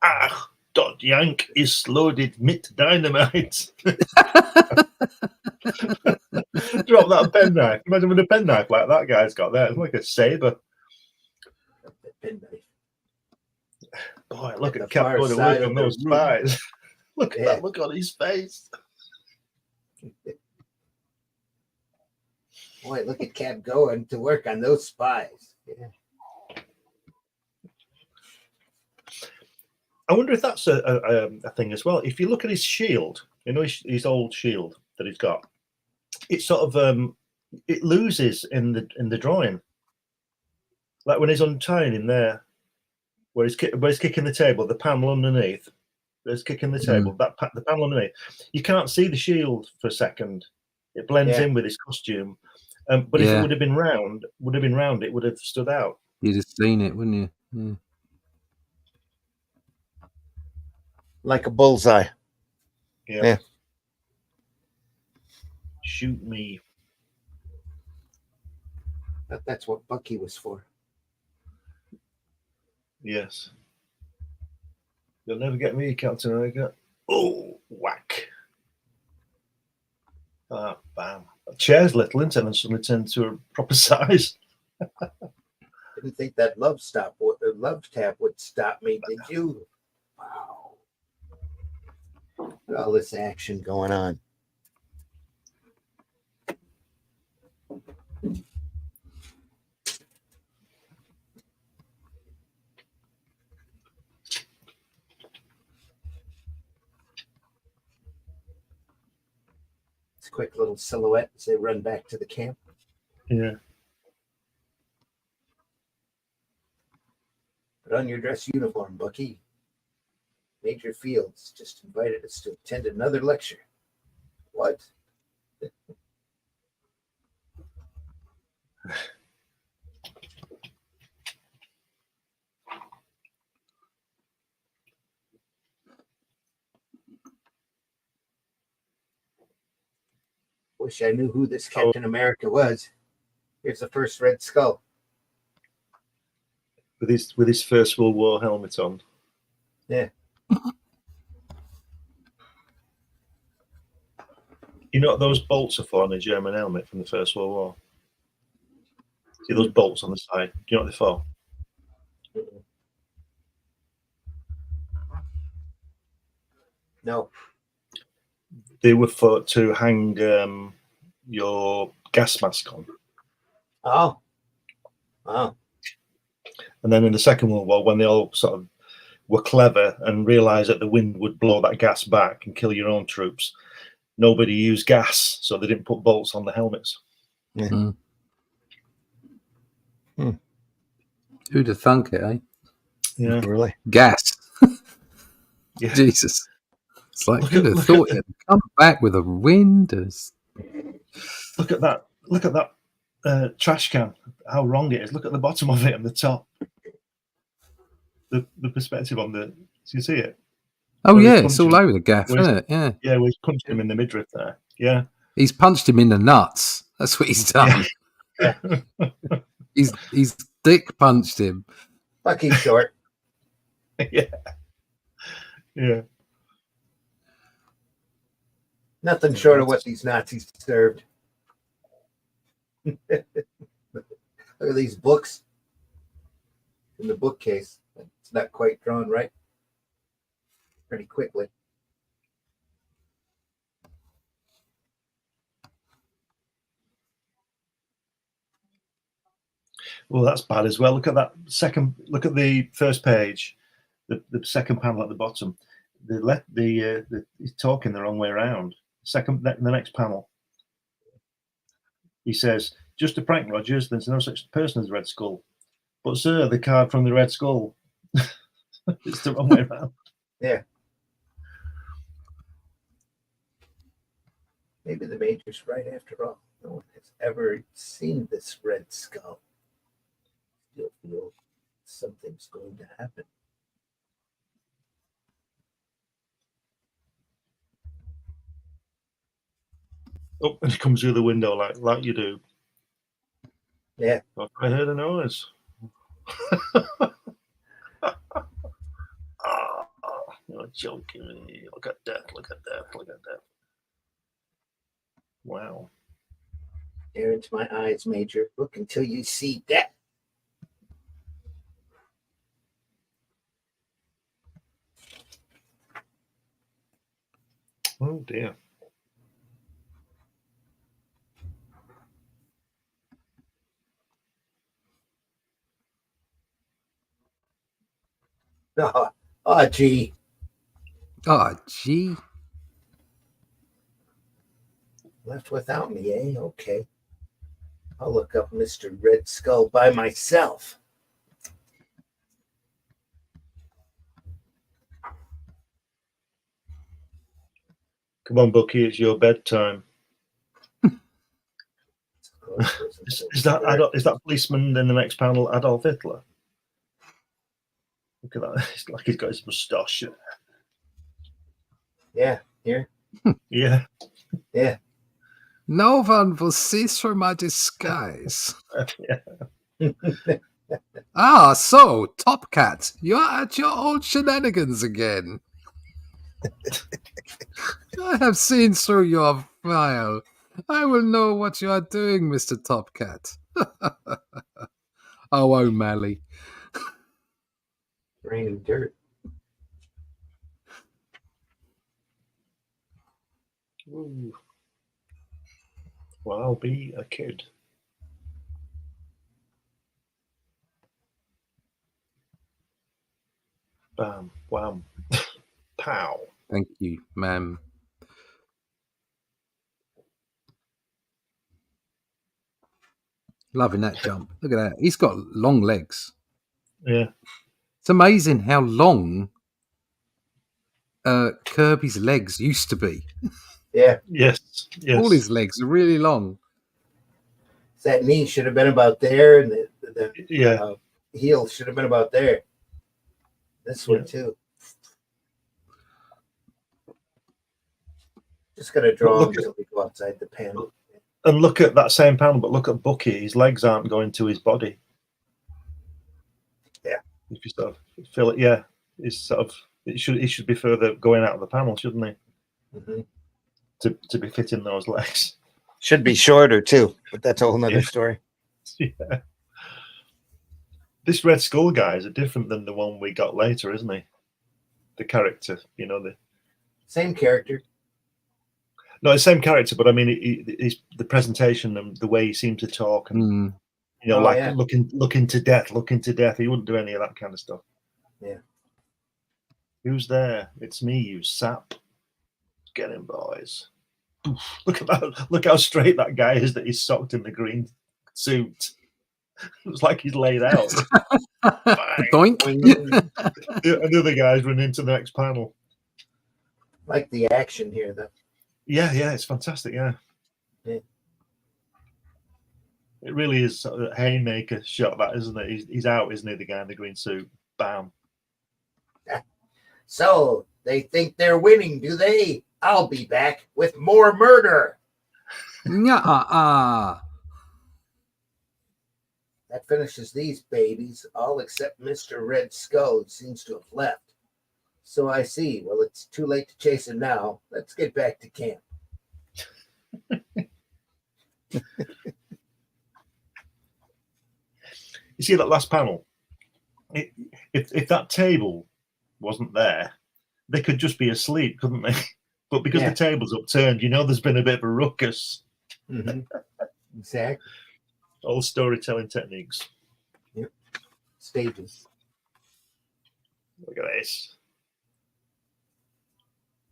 Ah, dot yank is loaded mit dynamite. Drop that penknife. Imagine with a penknife like that guy's got there. It's like a saber. Boy, look at Cap going to work on those spies. Look at that look on his face. Boy, look at Cap going to work on those spies. Yeah. I wonder if that's a thing as well. If you look at his shield, you know his old shield that he's got, it sort of it loses in the drawing. Like when he's untying in there, where he's kicking the table, the panel underneath. There's kicking the table. The panel underneath. You can't see the shield for a second. It blends in with his costume. But if it would have been round, it would have stood out. You'd have seen it, wouldn't you? Yeah. Like a bullseye. Yeah. Shoot me. That's what Bucky was for. Yes. You'll never get me, Captain America. Oh, whack. Ah, bam. That chair's little, isn't it? And suddenly turned to a proper size. Didn't think that love tap would stop me, did you? Wow. Look at all this action going on. It's a quick little silhouette as they run back to the camp. Yeah. Put on your dress uniform, Bucky. Major Fields just invited us to attend another lecture. What? Wish I knew who this Captain America was. Here's the first Red Skull. With his First World War helmet on. Yeah. You know what those bolts are for on the German helmet from the First World War? See those bolts on the side? Do you know what they're for? No. They were thought to hang your gas mask on. Oh. Wow. And then in the Second World War, when they all sort of were clever and realised that the wind would blow that gas back and kill your own troops, nobody used gas, so they didn't put bolts on the helmets. Yeah. Who'd have thunk it, eh? Yeah. Really? Gas. Yeah. Jesus. It's like, Look who'd at- have look thought at it'd come back with a wind? Look at that. Look at that trash can. How wrong it is. Look at the bottom of it and the top. The perspective on the. Do you see it? Oh, Where he's yeah, it's all punching- over the gaff, where he's- isn't it? Yeah. Yeah, we punched him in the midriff there. Yeah. He's punched him in the nuts. That's what he's done. He's dick punched him. Bucky's short. Yeah. Yeah. Nothing short of what these Nazis deserved. Look at these books in the bookcase. It's not quite drawn right. Pretty quickly. Well, that's bad as well. Look at that second. Look at the first page, the second panel at the bottom. He's talking the wrong way around. The next panel. He says, "Just a prank, Rogers. There's no such person as Red Skull." But sir, the card from the Red Skull. It's the wrong way around. Yeah. Maybe the Major's right after all. No one has ever seen this Red Skull. Still feel something's going to happen. Oh, and he comes through the window like you do. Yeah. I heard a noise. You're joking me. Look at that. Look at that. Look at that. Wow. Stare into my eyes, Major. Look until you see that. Oh dear. Oh, gee. Oh, gee. Left without me, eh? Okay. I'll look up Mr. Red Skull by myself. Come on, Bucky. It's your bedtime. Is that policeman in the next panel Adolf Hitler? Look at that. It's like he's got his moustache. Yeah, here. Yeah. Yeah. No one will see through my disguise. Yeah. Ah, so, Top Cat, you're at your old shenanigans again. I have seen through your file. I will know what you are doing, Mr. Top Cat. Oh, O'Malley. Raining dirt. Ooh. Well, I'll be a kid. Bam, wham, pow. Thank you, ma'am. Loving that jump. Look at that. He's got long legs. Yeah. It's amazing how long Kirby's legs used to be. Yeah. Yes. Yes. All his legs are really long. That knee should have been about there, and the Yeah. heel should have been about there. This one, too. Just got to draw him until we go outside the panel. And look at that same panel, but look at Bucky. His legs aren't going to his body. Yeah. If you sort of feel it, yeah, it's sort of he should be further going out of the panel, shouldn't he? Mm-hmm. To be fitting those legs. Should be shorter too, but that's a whole nother story. Yeah. This Red Skull guy is different than the one we got later, isn't he? The character, you know, Same character. No, the same character, but I mean, he's the presentation and the way he seemed to talk, and you know, Oh, like yeah. looking to death. He wouldn't do any of that kind of stuff. Yeah. Who's there? It's me, you sap. Get him, boys. Look at that. Look how straight that guy is that he's socked in the green suit. It's like he's laid out. Doink. And the other guys run into the next panel. Like the action here, though. Yeah, it's fantastic. Yeah. It really is sort of a haymaker shot, that, isn't it? He's out, isn't he? The guy in the green suit. Bam. So they think they're winning, do they? I'll be back with more murder. Nuh-uh. That finishes these babies, all except Mr. Red Skull, who seems to have left. So I see. Well, it's too late to chase him now. Let's get back to camp. You see that last panel? If that table wasn't there, they could just be asleep, couldn't they? But because the table's upturned, you know there's been a bit of a ruckus. Mm-hmm. Exactly. All storytelling techniques. Yep. Stages. Look at this.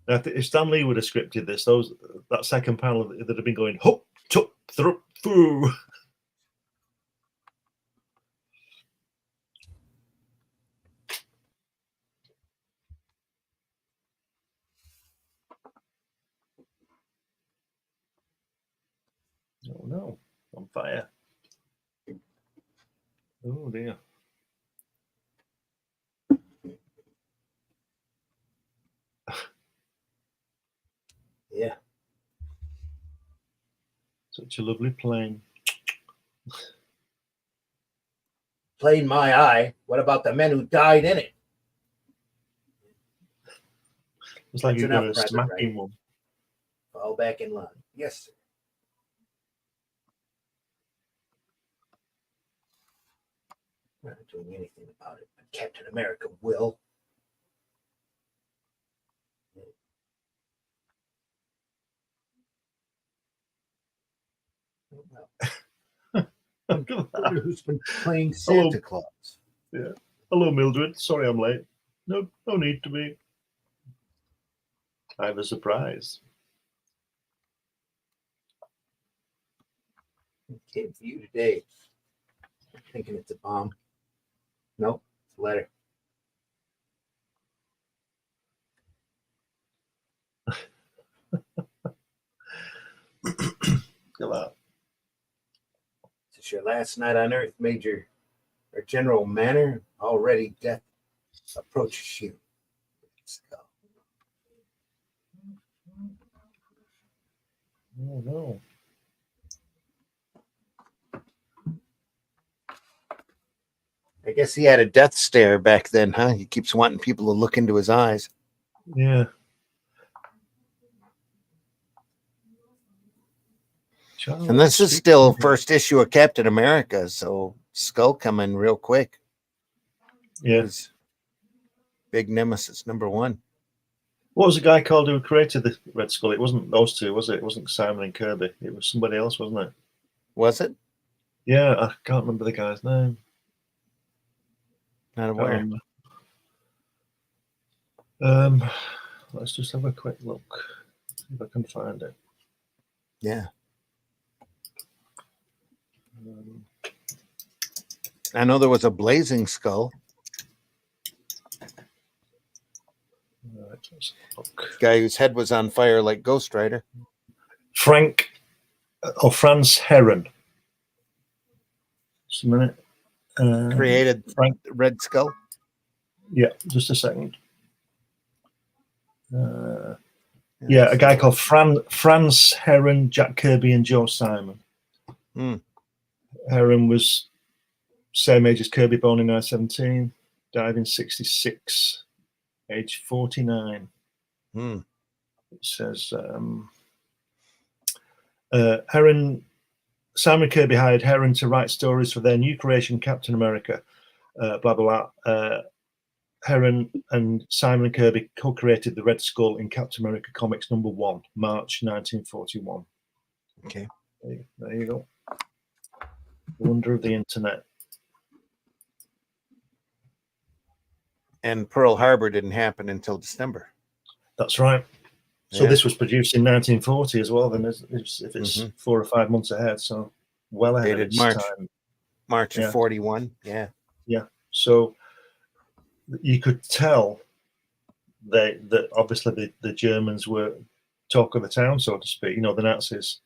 Now, if Stan Lee would have scripted this, that second panel that have been going hop, tup, thrup, foo. Oh no, on fire. Oh dear. Yeah. Such a lovely plane. Plane my eye. What about the men who died in it? It's like That's you've got a enough, Private smacking Wright. one. Fall back in line. Yes, sir. We're not doing anything about it, but Captain America will. Who's been playing Santa Claus? Yeah. Hello, Mildred. Sorry I'm late. No need to be. I have a surprise. Came for you today. I'm thinking it's a bomb. Nope, it's a letter. Look at that. Is this your last night on Earth, Major or General Manor? Already death approaches you. Let's go. Oh no. I guess he had a death stare back then, huh? He keeps wanting people to look into his eyes. Yeah. And this is still first issue of Captain America, so Skull coming real quick. Yeah. His big nemesis, number one. What was the guy called who created the Red Skull? It wasn't those two, was it? It wasn't Simon and Kirby. It was somebody else, wasn't it? Was it? Yeah, I can't remember the guy's name. Not aware. Let's just have a quick look. See if I can find it. Yeah. I know there was a blazing skull. Right, let's look. Guy whose head was on fire like Ghost Rider. Franz Heron. Just a minute. Created Frank. Red Skull. Yeah, just a second. Yeah, a guy called Franz Heron, Jack Kirby, and Joe Simon. Heron was same age as Kirby, born in 1917, died in 1966, age 49. It says Heron. Simon Kirby hired Heron to write stories for their new creation, Captain America. Blah blah blah. Heron and Simon and Kirby co-created the Red Skull in Captain America Comics #1, March 1941. Okay. There you go. The wonder of the internet. And Pearl Harbor didn't happen until December. That's right. So Yeah. this was produced in 1940 as well. Then, if it's 4 or 5 months ahead, so well ahead of Dated its time. March Yeah. of 41. Yeah. Yeah. So you could tell that obviously the Germans were talk of the town, so to speak. You know, the Nazis,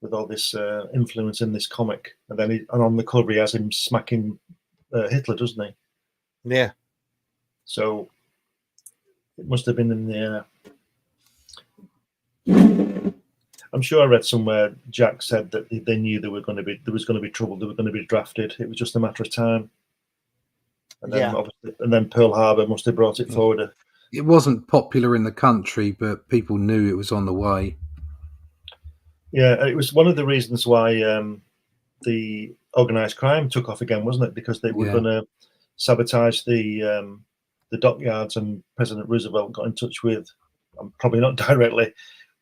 with all this influence in this comic, and then and on the cover he has him smacking Hitler, doesn't he? Yeah. So it must have been in the air. I'm sure I read somewhere Jack said that they knew there was going to be trouble. They were going to be drafted. It was just a matter of time. And then obviously, and then Pearl Harbor must have brought it forward. It wasn't popular in the country, but people knew it was on the way. Yeah, it was one of the reasons why the organized crime took off again, wasn't it? Because they were going to sabotage the dockyards, and President Roosevelt got in touch with, probably not directly,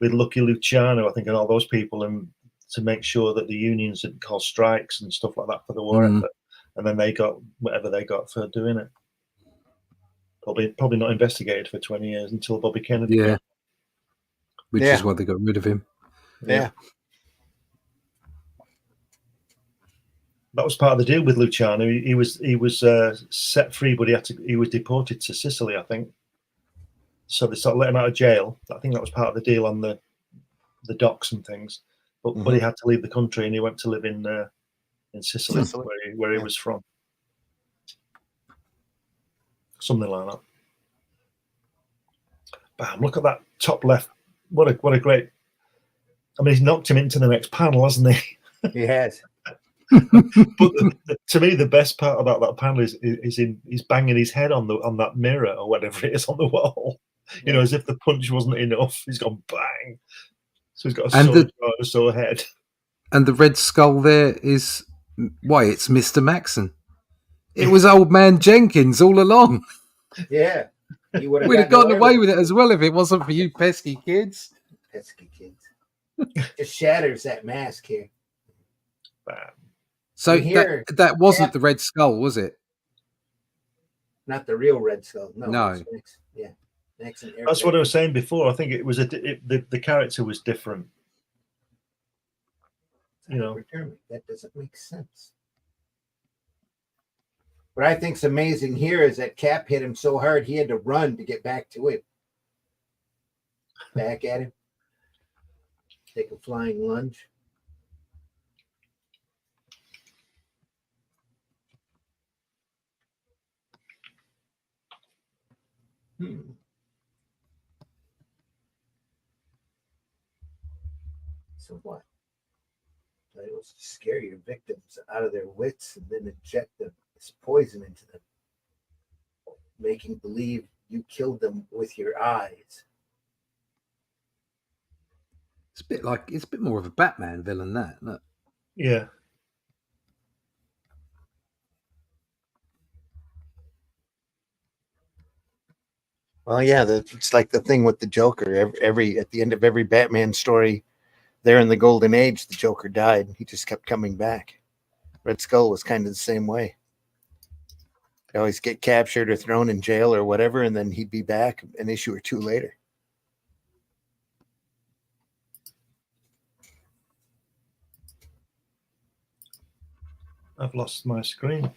with Lucky Luciano, I think, and all those people, and to make sure that the unions didn't cause strikes and stuff like that for the war effort. And then they got whatever they got for doing it. Probably not investigated for 20 years until Bobby Kennedy. Yeah. Which is why they got rid of him. Yeah. That was part of the deal with Luciano. He was set free, but he was deported to Sicily, I think. So they sort of let him out of jail. I think that was part of the deal on the docks and things. But he had to leave the country, and he went to live in Sicily. Where he was from. Something like that. Bam! Look at that top left. What a great. I mean, he's knocked him into the next panel, hasn't he? He has. But to me, the best part about that panel is he's banging his head on that mirror or whatever it is on the wall. You know, as if the punch wasn't enough. He's gone bang. So he's got a sore head. And the Red Skull there is why it's Mr. Maxon. It was old man Jenkins all along. Yeah. We'd have gotten away with it as well if it wasn't for you pesky kids. Pesky kids. Just shatters that mask here. So that wasn't the Red Skull, was it? Not the real Red Skull. No. Yeah. That's what I was saying before. I think it was the character was different. You know, that doesn't make sense. What I think's amazing here is that Cap hit him so hard he had to run to get back to it. Back at him. Take a flying lunge. So what? It was to scare your victims out of their wits and then inject this poison into them, making believe you killed them with your eyes. It's a bit more of a Batman villain, that, isn't it? Yeah. Well, yeah, it's like the thing with the Joker. Every at the end of every Batman story, there in the Golden Age, the Joker died. He just kept coming back. Red Skull was kind of the same way. He'd always get captured or thrown in jail or whatever, and then he'd be back an issue or two later. I've lost my screen.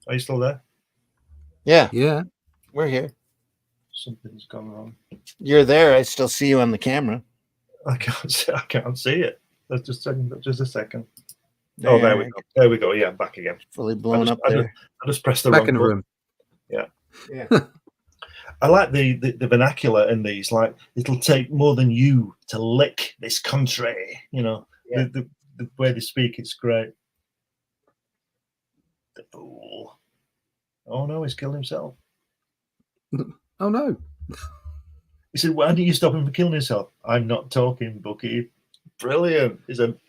Are you still there? Yeah. Yeah. We're here. Something's gone wrong. You're there. I still see you on the camera. I can't see it. Just a second. Oh, there we go. There we go. Yeah, I'm back again. Fully blown up there. I just pressed the back wrong in the button. room. Yeah. I like the vernacular in these. Like, it'll take more than you to lick this country. You know, the way they speak, it's great. The fool. Oh no, he's killed himself. Oh no. He said, "Why didn't you stop him from killing himself?" I'm not talking, Bucky. Brilliant.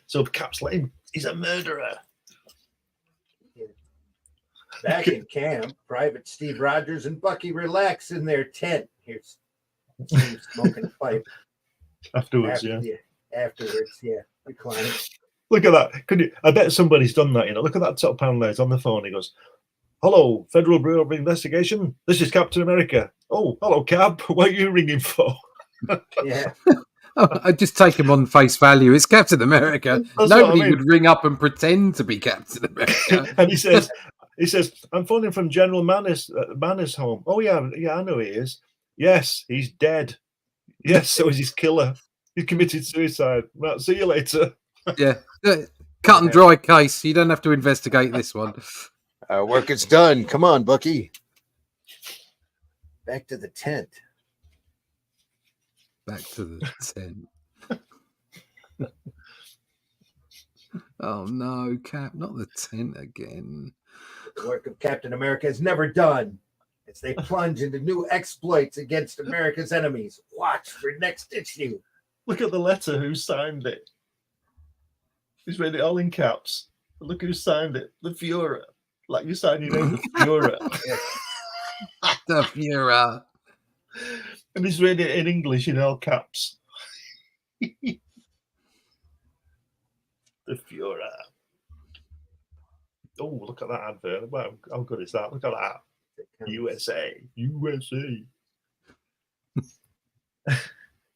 So Cap's let him. He's a murderer. Back in camp, Private Steve Rogers and Bucky relax in their tent. Here's Steve smoking a pipe. Afterwards, Afterwards, reclining. Look at that. Could you? I bet somebody's done that. Look at that top panel there. It's on the phone. He goes, "Hello, Federal Bureau of Investigation. This is Captain America. Oh, hello, Cap. What are you ringing for?" Yeah. I just take him on face value. It's Captain America. That's Nobody what I mean. would ring up and pretend to be Captain America. And he says, "I'm phoning from General Manners' home. Oh yeah, I know he is. Yes, he's dead. Yes, so is his killer. He committed suicide. Well, see you later." Yeah. Cut and dry case. You don't have to investigate this one. Our work is done. Come on, Bucky. Back to the tent. Back to the tent. Oh no, Cap, not the tent again. The work of Captain America is never done as they plunge into new exploits against America's enemies. Watch for next issue. Look at the letter. Who signed it? He's read it all in caps. Look who signed it. The Führer. Like you signed your name, the Führer. The Führer. And he's read it in English in all caps. The Führer. Oh, look at that advert. Wow, how good is that? Look at that. USA.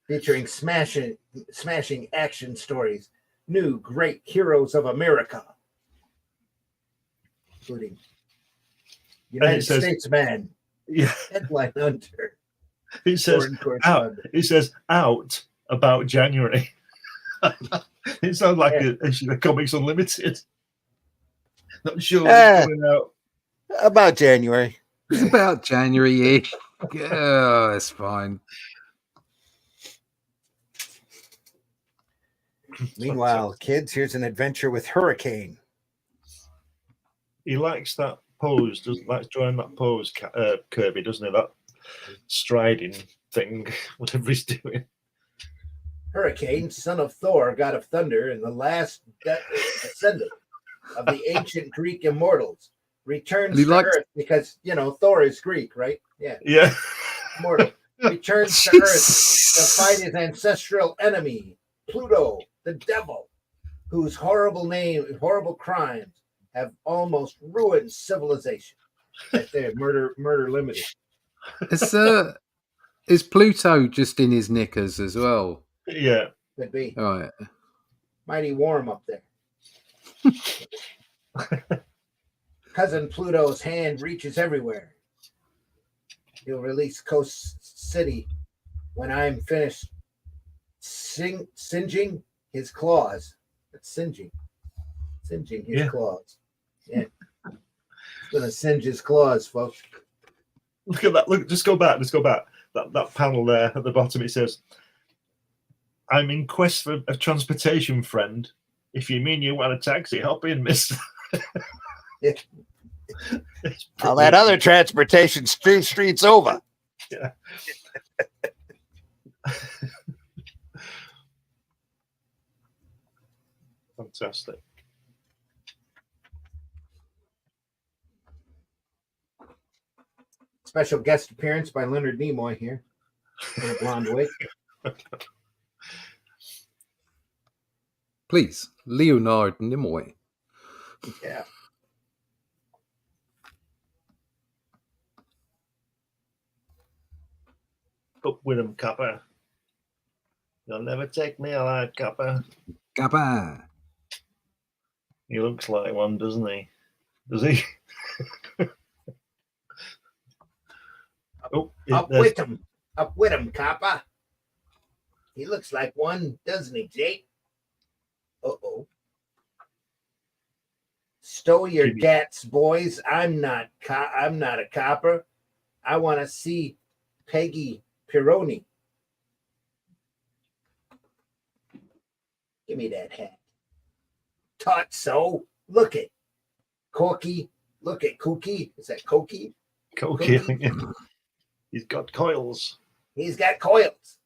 Featuring smashing action stories. New great heroes of America. Including United States Man. Yeah. Headline Hunter. It says out. It says out about January. It sounds like a Comics Unlimited. Not sure what's coming out. About January. It's about January-ish. Oh, that's fine. Meanwhile, kids, here's an adventure with Hurricane. He likes that pose, likes drawing that pose, Kirby, doesn't he? That striding thing, whatever he's doing. Hurricane, son of Thor, god of thunder, and the last descendant of the ancient Greek immortals, returns to Earth because, Thor is Greek, right? Yeah. Immortal. Returns to Earth to fight his ancestral enemy, Pluto, the devil, whose horrible crimes have almost ruined civilization. Right there, Murder Limited. Is Pluto just in his knickers as well? Yeah. Could be. All right. Mighty warm up there. Cousin Pluto's hand reaches everywhere. He'll release Coast City when I'm finished singeing his claws. That's singeing. Singeing his claws. Yeah. He's going to singe his claws, folks. Look at that. Look, just go back. That panel there at the bottom, it says, "I'm in quest for a transportation friend. If you mean you want a taxi, hop in, miss." Yeah. All that other transportation street's over. Yeah. Fantastic. Special guest appearance by Leonard Nimoy here in a blonde wig. Please, Leonard Nimoy. Yeah. Up with him, Copper. You'll never take me alive, Copper. Gabba. He looks like one, doesn't he? Does he? Up with him, Copper. He looks like one, doesn't he, Jake? Uh-oh. Stow your gats, boys. I'm not a copper. I want to see Peggy Pironi. Give me that hat. Taught so. Look at Corky. Look at Cookie. Is that Cokie? Cokie, I think. He's got coils. He's got coils.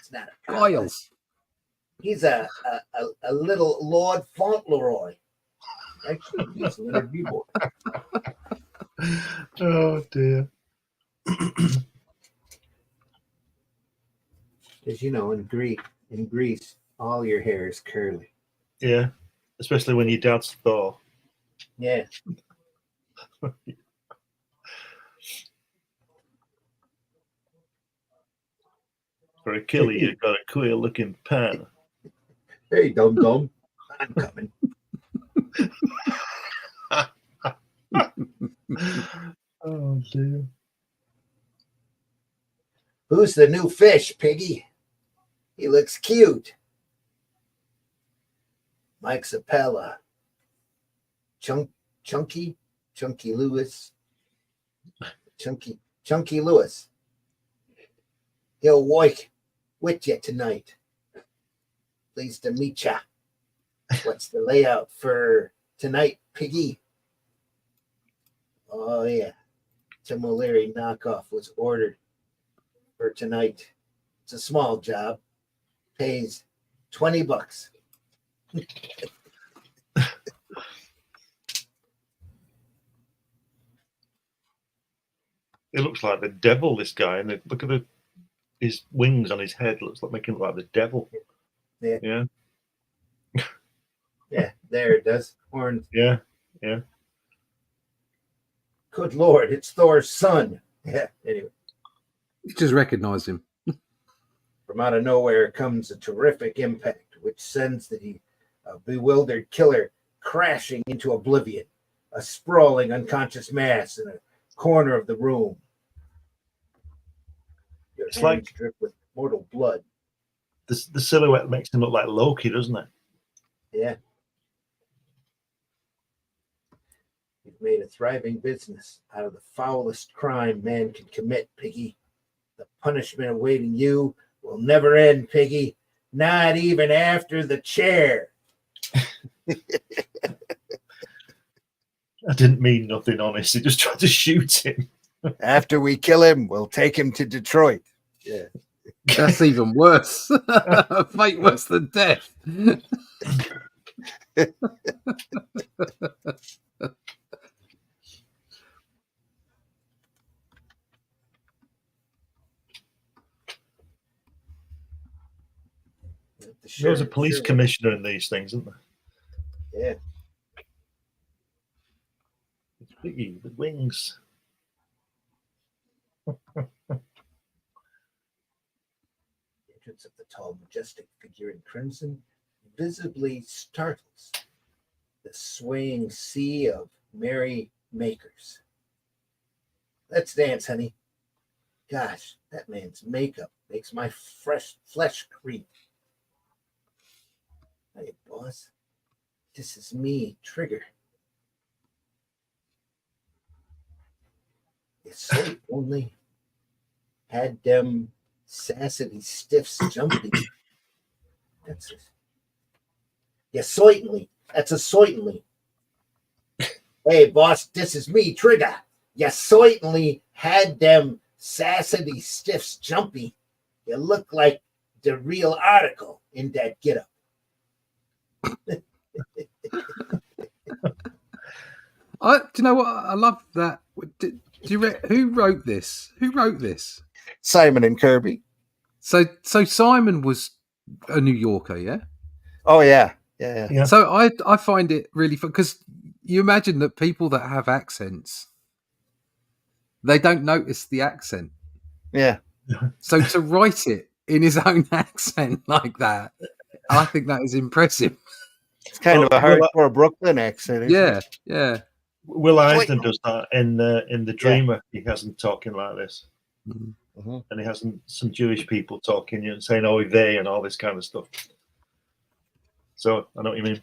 It's not a copper. Coils. He's a little Lord Fauntleroy. Actually, he's Leonard Nimoy. Oh dear. As you know, in Greece, all your hair is curly. Yeah, especially when your dad's Thor. Yeah. For a killer, you've got a queer looking pen. Hey, dum dum, I'm coming. Oh dear. Who's the new fish, Piggy? He looks cute. Mike Sapella. Chunky Lewis. Chunky Lewis. He'll work with you tonight. Pleased to meet ya. What's the layout for tonight, Piggy? Oh, yeah. Tim O'Leary knockoff was ordered for tonight. It's a small job. Pays $20. He looks like the devil, this guy. And look at his wings on his head. Looks like making him like the devil. Yeah. Yeah. Yeah, there it does. Horns. Yeah. Yeah. Good Lord, it's Thor's son. Yeah, anyway. You just recognise him. From out of nowhere comes a terrific impact, which sends the bewildered killer crashing into oblivion, a sprawling unconscious mass in a corner of the room. Your It's hands like drip with mortal blood. the silhouette makes him look like Loki, doesn't it? Yeah. You've made a thriving business out of the foulest crime man can commit, Piggy. The punishment awaiting you will never end, Piggy. Not even after the chair. I didn't mean nothing, honestly. Just tried to shoot him. After we kill him, we'll take him to Detroit. Yeah. That's even worse. Fate worse than death. There's a police commissioner in these things, isn't there? Yeah. It's Biggie with wings. The entrance of the tall, majestic figure in crimson visibly startles the swaying sea of merry makers. Let's dance, honey. Gosh, that man's makeup makes my fresh flesh creep. Hey, boss. This is me, Trigger. It's so only had them sassy stiffs jumping. That's it. Yeah, certainly. That's a certainly. Hey, boss, this is me, Trigger. You certainly had them sassy stiffs jumpy. You look like the real article in that getup. Do you know what? I love that. Who wrote this? Who wrote this? Simon and Kirby. So Simon was a New Yorker, yeah? Oh, yeah. Yeah. So I find it really fun because you imagine that people that have accents, they don't notice the accent. Yeah. So to write it in his own accent like that, I think that is impressive. It's kind of a hardcore Brooklyn accent. Yeah, yeah. Will Eisner does that in The Dreamer. He has them talking like this. Mm-hmm. And he has some Jewish people talking and saying, oh, they, and all this kind of stuff. So I know what you mean.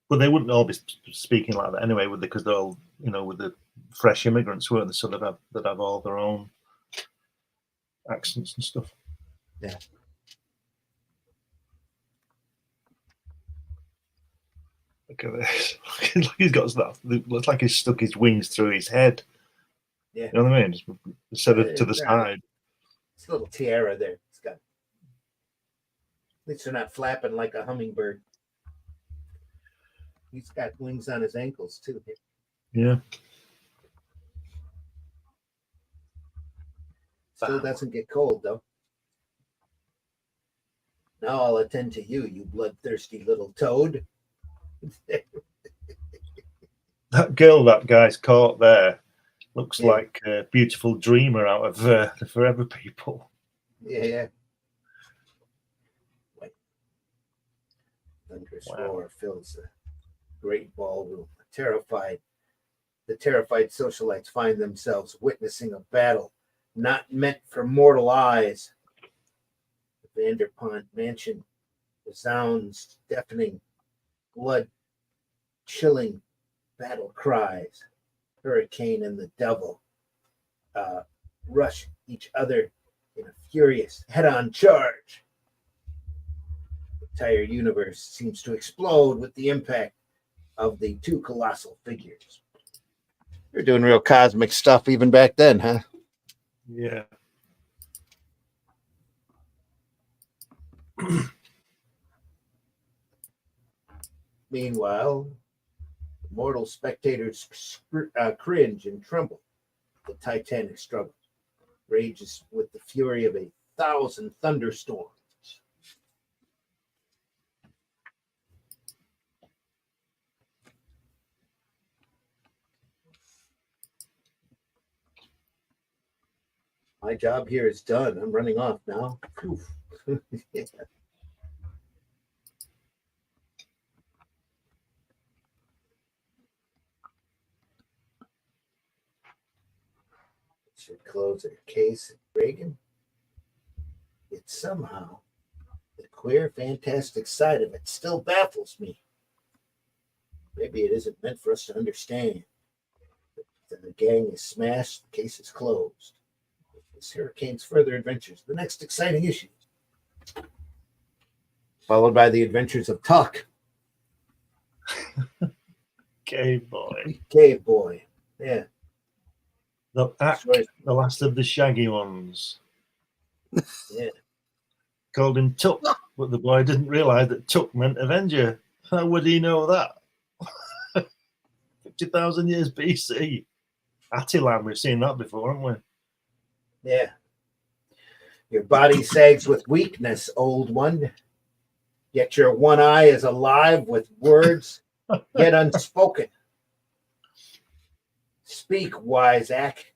But they wouldn't all be speaking like that anyway, would they? Because they're all, with the fresh immigrants, weren't they? So that have all their own accents and stuff. Yeah. Look at this. He's got that. Looks like he's stuck his wings through his head. Yeah. You know what I mean? Just instead of to the side. It's a little tiara there. It's got. At least they're not flapping like a hummingbird. He's got wings on his ankles too. Yeah. Still Wow. doesn't get cold though. Now I'll attend to you, you bloodthirsty little toad. That girl that guy's caught there looks Yeah. like a beautiful dreamer out of the Forever People. Yeah. Thunderous Wow. roar fills the great ballroom. The terrified socialites find themselves witnessing a battle not meant for mortal eyes. The Vanderpont mansion resounds deafening, blood-chilling battle cries. Hurricane and the devil rush each other in a furious head-on charge. The entire universe seems to explode with the impact of the two colossal figures. You're doing real cosmic stuff even back then, huh? Yeah. Meanwhile, mortal spectators cringe and tremble. The titanic struggle rages with the fury of 1,000 thunderstorms. My job here is done. I'm running off now. Yeah. Should close their case at Reagan. Yet somehow, the queer, fantastic side of it still baffles me. Maybe it isn't meant for us to understand. The gang is smashed, the case is closed. This Hurricane's further adventures, the next exciting issue. Followed by the adventures of Tuck, Cave Boy. Cave Boy. Yeah. The last of the shaggy ones. Yeah. Called him Tuck, but the boy didn't realise that Tuck meant Avenger. How would he know that? 50,000 years BC. Attilan, we've seen that before, haven't we? Yeah. Your body sags with weakness, old one. Yet your one eye is alive with words yet unspoken. Speak, wise Ack.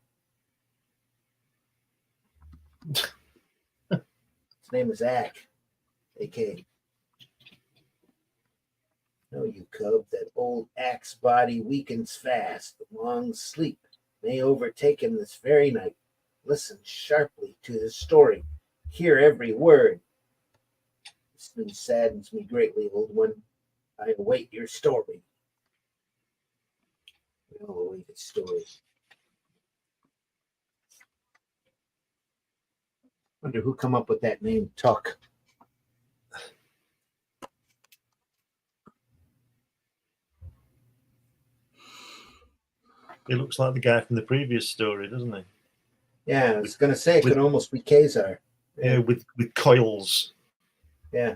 His name is Ack, a.k.a. Know you, cub, that old Ack's body weakens fast. Long sleep may overtake him this very night. Listen sharply to his story. Hear every word. This news saddens me greatly, old one. I await your story. We all await his story. Wonder who come up with that name, Tuck. He looks like the guy from the previous story, doesn't he? Yeah, I was going to say it could almost be Kazar. Yeah, with coils. Yeah.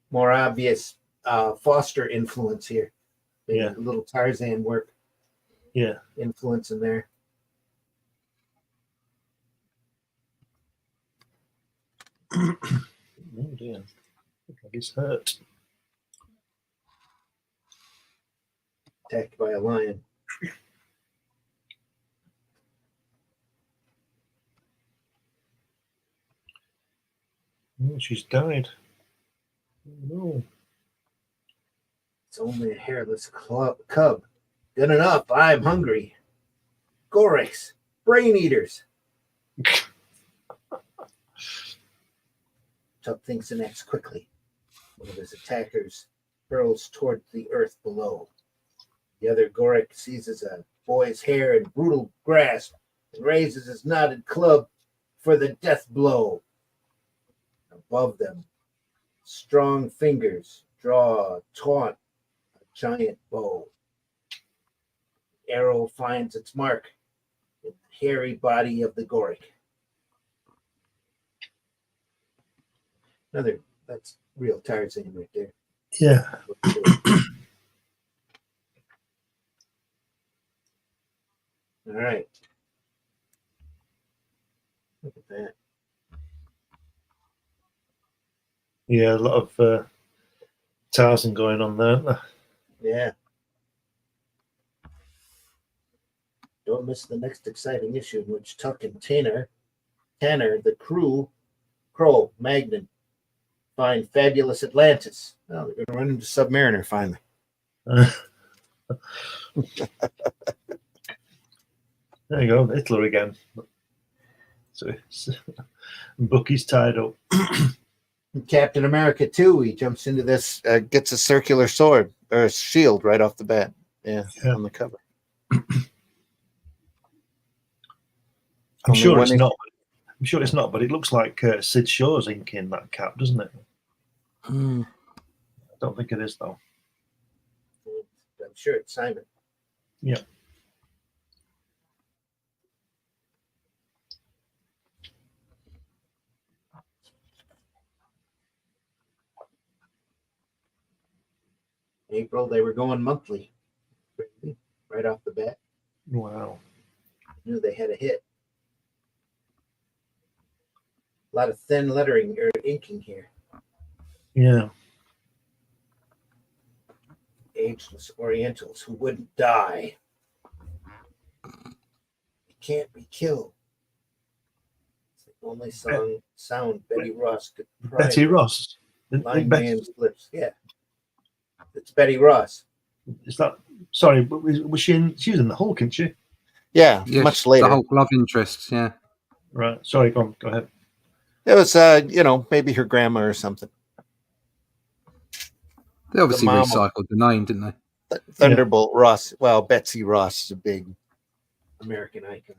More obvious Foster influence here. Maybe Yeah. a little Tarzan work Yeah. influence in there. Oh dear. Looks like he's hurt. Attacked by a lion. Oh, she's died. No. It's only a hairless cub. Good enough. I'm hungry. Gorix, brain eaters. Tuck thinks and acts quickly. One of his attackers hurls toward the earth below. The other Gorix seizes a boy's hair in brutal grasp and raises his knotted club for the death blow. Above them, strong fingers draw taut a giant bow. The arrow finds its mark in the hairy body of the Goric. Another That's real Tarzan right there. Yeah. All right. Look at that. Yeah, a lot of Tarzan going on there, isn't there? Yeah. Don't miss the next exciting issue in which Tuck and Tanner, the crew, Kroll, Magnan, find fabulous Atlantis. Oh, they're going to run into Submariner finally. There you go, Hitler again. So Bucky's tied up. Captain America too. He jumps into this, gets a circular sword or a shield right off the bat. Yeah. On the cover. I'm sure it's not. I'm sure it's not, but it looks like Sid Shaw's ink in that cap, doesn't it? I don't think it is though. I'm sure it's Simon. Yeah. April, they were going monthly right off the bat. Wow. Knew they had a hit. A lot of thin lettering or inking here. Yeah. Ageless Orientals who wouldn't die. It can't be killed. It's the only sound Betty Ross could pry. Betty Ross. Blind man's lips. Yeah. It's Betty Ross. Is that? Sorry, but was she in? She was in the Hulk, isn't she? Yeah, much later. The Hulk love interest. Yeah. Right. Sorry, go ahead. It was, maybe her grandma or something. They obviously recycled the name, didn't they? Thunderbolt Ross. Well, Betsy Ross is a big American icon.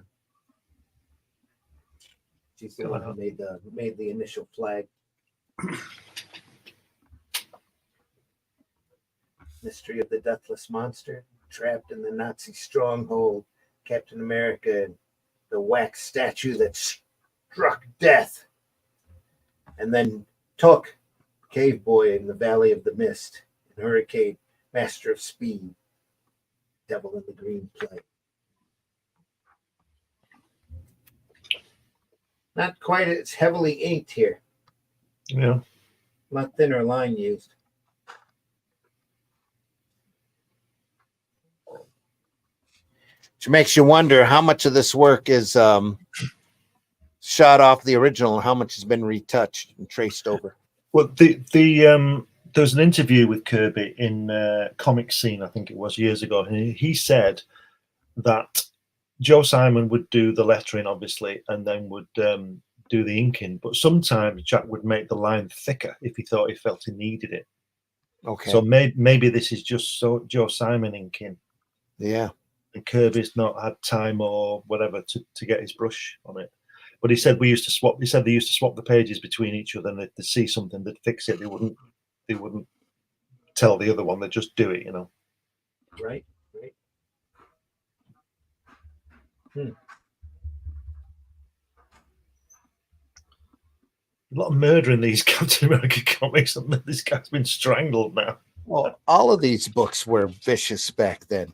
She's the one who made the initial flag. Mystery of the Deathless Monster, trapped in the Nazi stronghold, Captain America and the wax statue that struck death. And then Took, Cave Boy in the Valley of the Mist, and Hurricane, Master of Speed, Devil in the Green Plate. Not quite as heavily inked here. Yeah. A lot thinner line used. Which makes you wonder how much of this work is shot off the original and how much has been retouched and traced over. Well, there was an interview with Kirby in Comic Scene, I think it was years ago, and he said that Joe Simon would do the lettering, obviously, and then would do the inking, but sometimes Jack would make the line thicker if he felt he needed it. Okay. So maybe this is just Joe Simon inking. Yeah. And Kirby's not had time or whatever to get his brush on it. But he said they used to swap the pages between each other, and if they see something that fix it, they wouldn't tell the other one, they'd just do it, Right. A lot of murder in these Captain America comics, and this guy's been strangled now. Well, all of these books were vicious back then.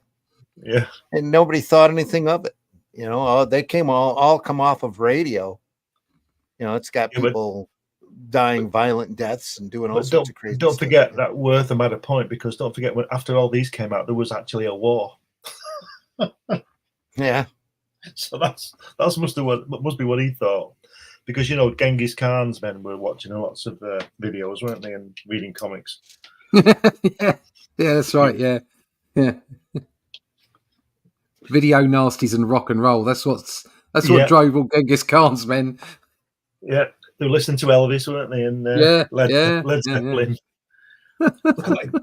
Yeah. And nobody thought anything of it. They came all come off of radio. It's got people dying violent deaths and doing all sorts of crazy stuff. Don't forget that Wortham had a point, because don't forget when after all these came out, there was actually a war. Yeah. So that must be what he thought, because Genghis Khan's men were watching lots of videos, weren't they, and reading comics. yeah, that's right. Yeah. Video nasties and rock and roll. That's what drove all Genghis Khan's men. Yeah, they were listening to Elvis, weren't they? And Led Zeppelin.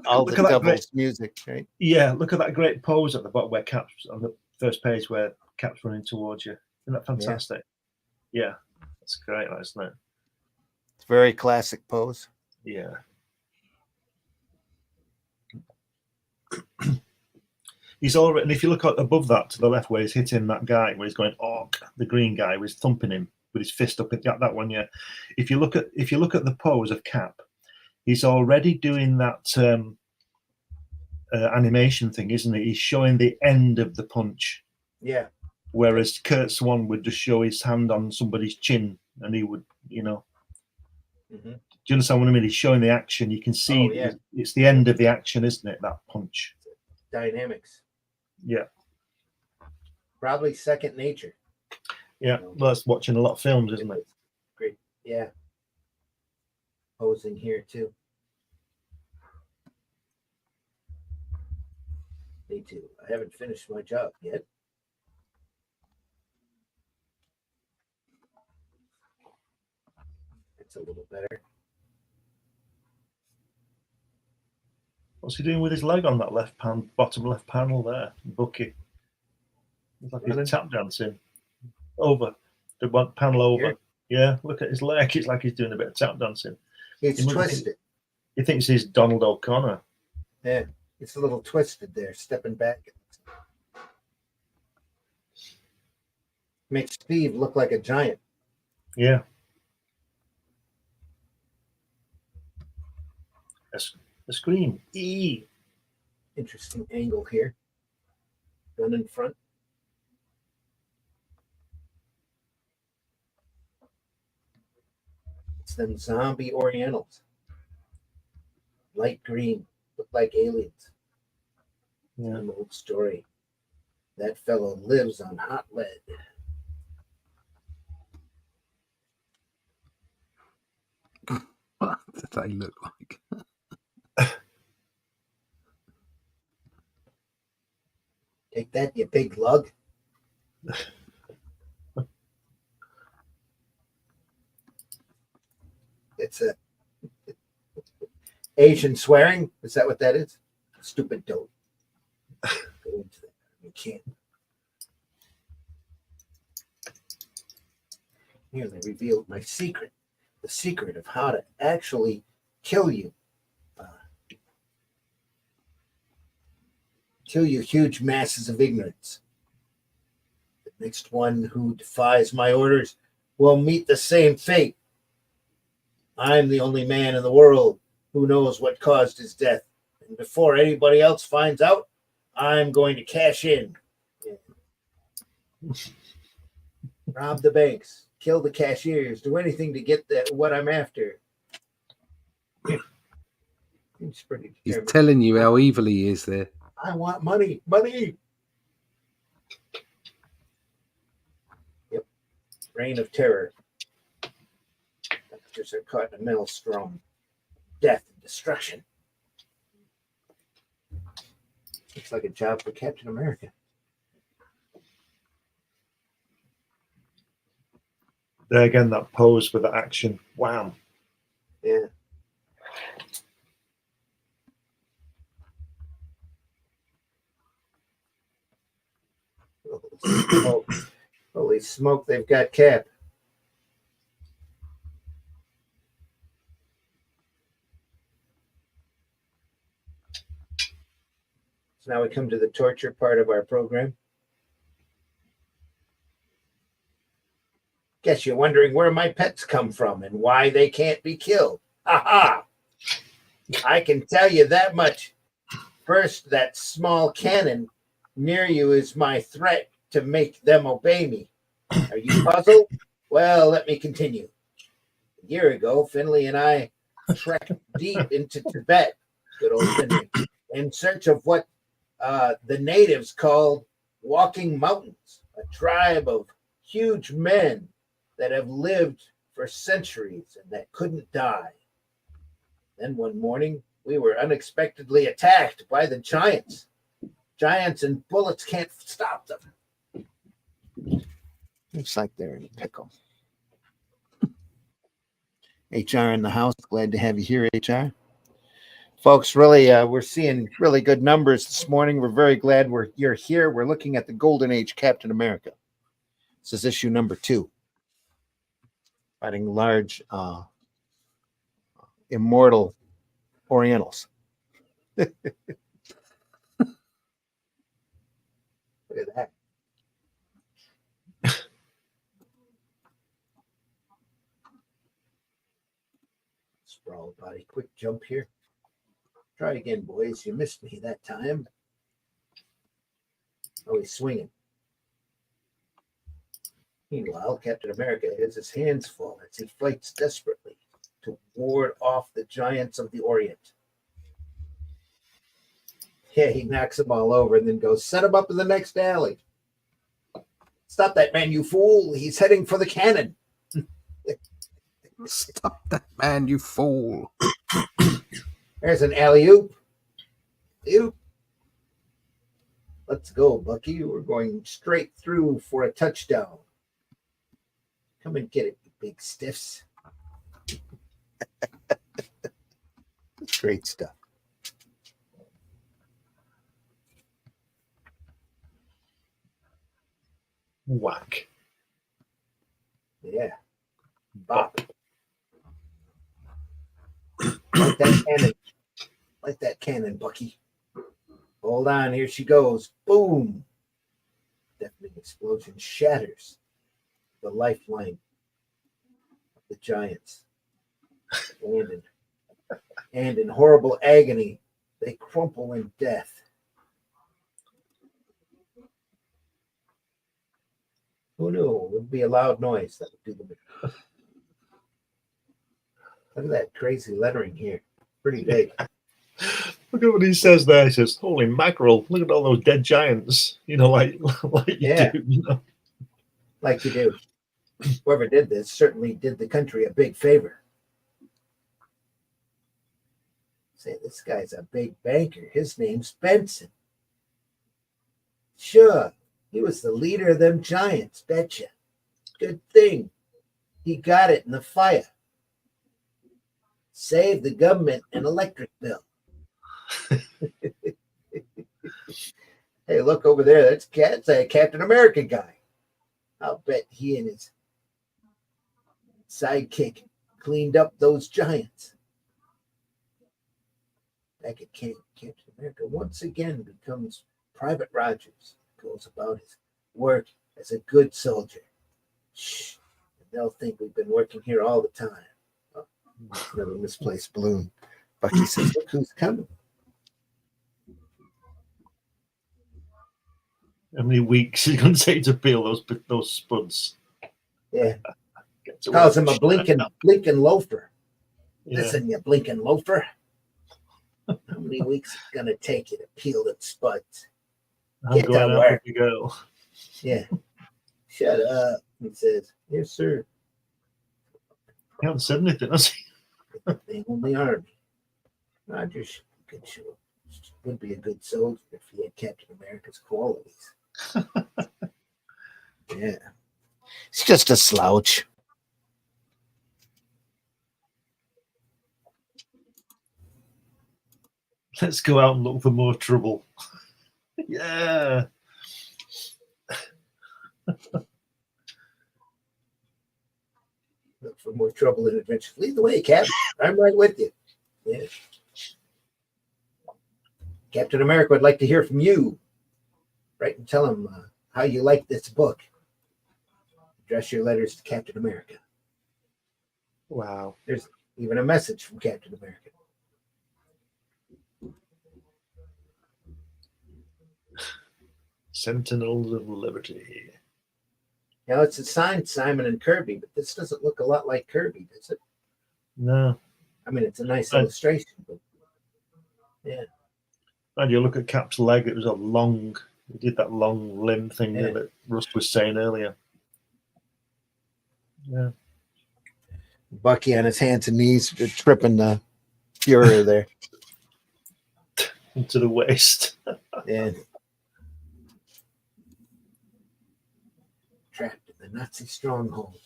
All the devil's music, right? Yeah, look at that great pose at the bottom where Cap's on the first page, where Cap's running towards you. Isn't that fantastic? Yeah, that's great, isn't it? It's a very classic pose. Yeah. He's already, and if you look above that to the left, where he's hitting that guy, where he's going, the green guy, where he's thumping him with his fist up, that one. Yeah. If you look at the pose of Cap, he's already doing that animation thing, isn't he? He's showing the end of the punch. Yeah. Whereas Kurt Swan would just show his hand on somebody's chin, and he would, you know. Mm-hmm. Do you understand what I mean? He's showing the action. You can see it's the end of the action, isn't it? That punch. Dynamics. Yeah. Probably second nature. Yeah. Well, that's watching a lot of films, isn't it? Great. Yeah. Posing here too. Me too. I haven't finished my job yet. It's a little better. What's he doing with his leg on that bottom left panel there, Bucky? It's like he's tap dancing over the one panel over. Here? Yeah, look at his leg. It's like he's doing a bit of tap dancing. It's twisted. He thinks he's Donald O'Connor. Yeah, it's a little twisted there, stepping back. Makes Steve look like a giant. Yeah. The scream. E. Interesting angle here. Gun in front. It's them zombie Orientals. Light green, look like aliens. Yeah. An old story. That fellow lives on hot lead. What do they look like? Take that, you big lug. It's a Asian swearing. Is that what that is? Stupid dope. Go into that. You can't. Nearly revealed my secret. The secret of how to actually kill you. Kill you huge masses of ignorance. The next one who defies my orders will meet the same fate. I'm the only man in the world who knows what caused his death. And before anybody else finds out, I'm going to cash in. Rob the banks, kill the cashiers, do anything to get what I'm after. He's pretty He's determined. telling you how evil he is there. I want money, money. Yep. Reign of terror. Doctors are caught in a maelstrom. Death and destruction. Looks like a job for Captain America. There again, that pose for the action. Wham. Yeah. Holy smoke, they've got Cap. So now we come to the torture part of our program. Guess you're wondering where my pets come from and why they can't be killed. Ha ha! I can tell you that much. First, that small cannon near you is my threat to make them obey me. Are you puzzled? Well, let me continue. A year ago, Finley and I trekked deep into Tibet, good old Finley, in search of what the natives called walking mountains, a tribe of huge men that have lived for centuries and that couldn't die. Then one morning, we were unexpectedly attacked by the giants. Giants and bullets can't stop them. Looks like they're in a pickle. HR in the house. Glad to have you here, HR. Folks, really, we're seeing really good numbers this morning. We're very glad you're here. We're looking at the Golden Age Captain America. This is issue number 2. Fighting large, immortal Orientals. Look at that. Sprawled. body. Quick jump here. Try again, boys. You missed me that time. Oh, he's swinging. Meanwhile, Captain America has his hands full as he fights desperately to ward off the giants of the Orient. Yeah, he knocks them all over and then goes, set him up in the next alley. Stop that man, you fool. He's heading for the cannon. Stop that man, you fool. There's an alley-oop. Oop. Let's go, Bucky. We're going straight through for a touchdown. Come and get it, you big stiffs. Great stuff. Whack. Yeah. Bop. Like that cannon. Like that cannon, Bucky. Hold on, here she goes. Boom. Deafening explosion shatters the lifeline of the giants. And in horrible agony, they crumple in death. Who knew? It would be a loud noise that would do the. Look at that crazy lettering here. Pretty big. Look at what he says there. He says, holy mackerel, look at all those dead giants. You know, like you do. You know? Like you do. Whoever did this certainly did the country a big favor. Say, this guy's a big banker. His name's Benson. Sure, he was the leader of them giants, betcha. Good thing he got it in the fire. Saved the government an electric bill. Hey, look over there. That's a Captain America guy. I'll bet he and his sidekick cleaned up those giants. Back at camp, Captain America once again becomes Private Rogers. Goes about his work as a good soldier. Shh. They'll think we've been working here all the time. Oh, another misplaced balloon. Bucky says, look who's coming. How many weeks is it going to take to peel those spuds? Yeah. Calls him a blinking loafer. Yeah. Listen, you blinking loafer. How many weeks is it going to take you to peel them spuds? I'm Get going to out work. with the girl. Yeah. Shut up, he says. Yes, sir. He hasn't said anything, has he? The only army. Rogers would be a good soldier if he had Captain America's qualities. Yeah. He's just a slouch. Let's go out and look for more trouble. Yeah. Look for more trouble and adventure. Lead the way, Cap. I'm right with you. Yeah. Captain America would like to hear from you. Write and tell him how you like this book. Address your letters to Captain America. Wow. There's even a message from Captain America. Sentinels of Liberty. Now it's assigned Simon and Kirby, but this doesn't look a lot like Kirby, does it? No. I mean, it's a nice illustration, but yeah. And you look at Cap's leg, it was a long, he did that long limb thing that Russ was saying earlier. Yeah. Bucky on his hands and knees tripping the Fuhrer there. Into the waist. Yeah. Trapped in the Nazi stronghold.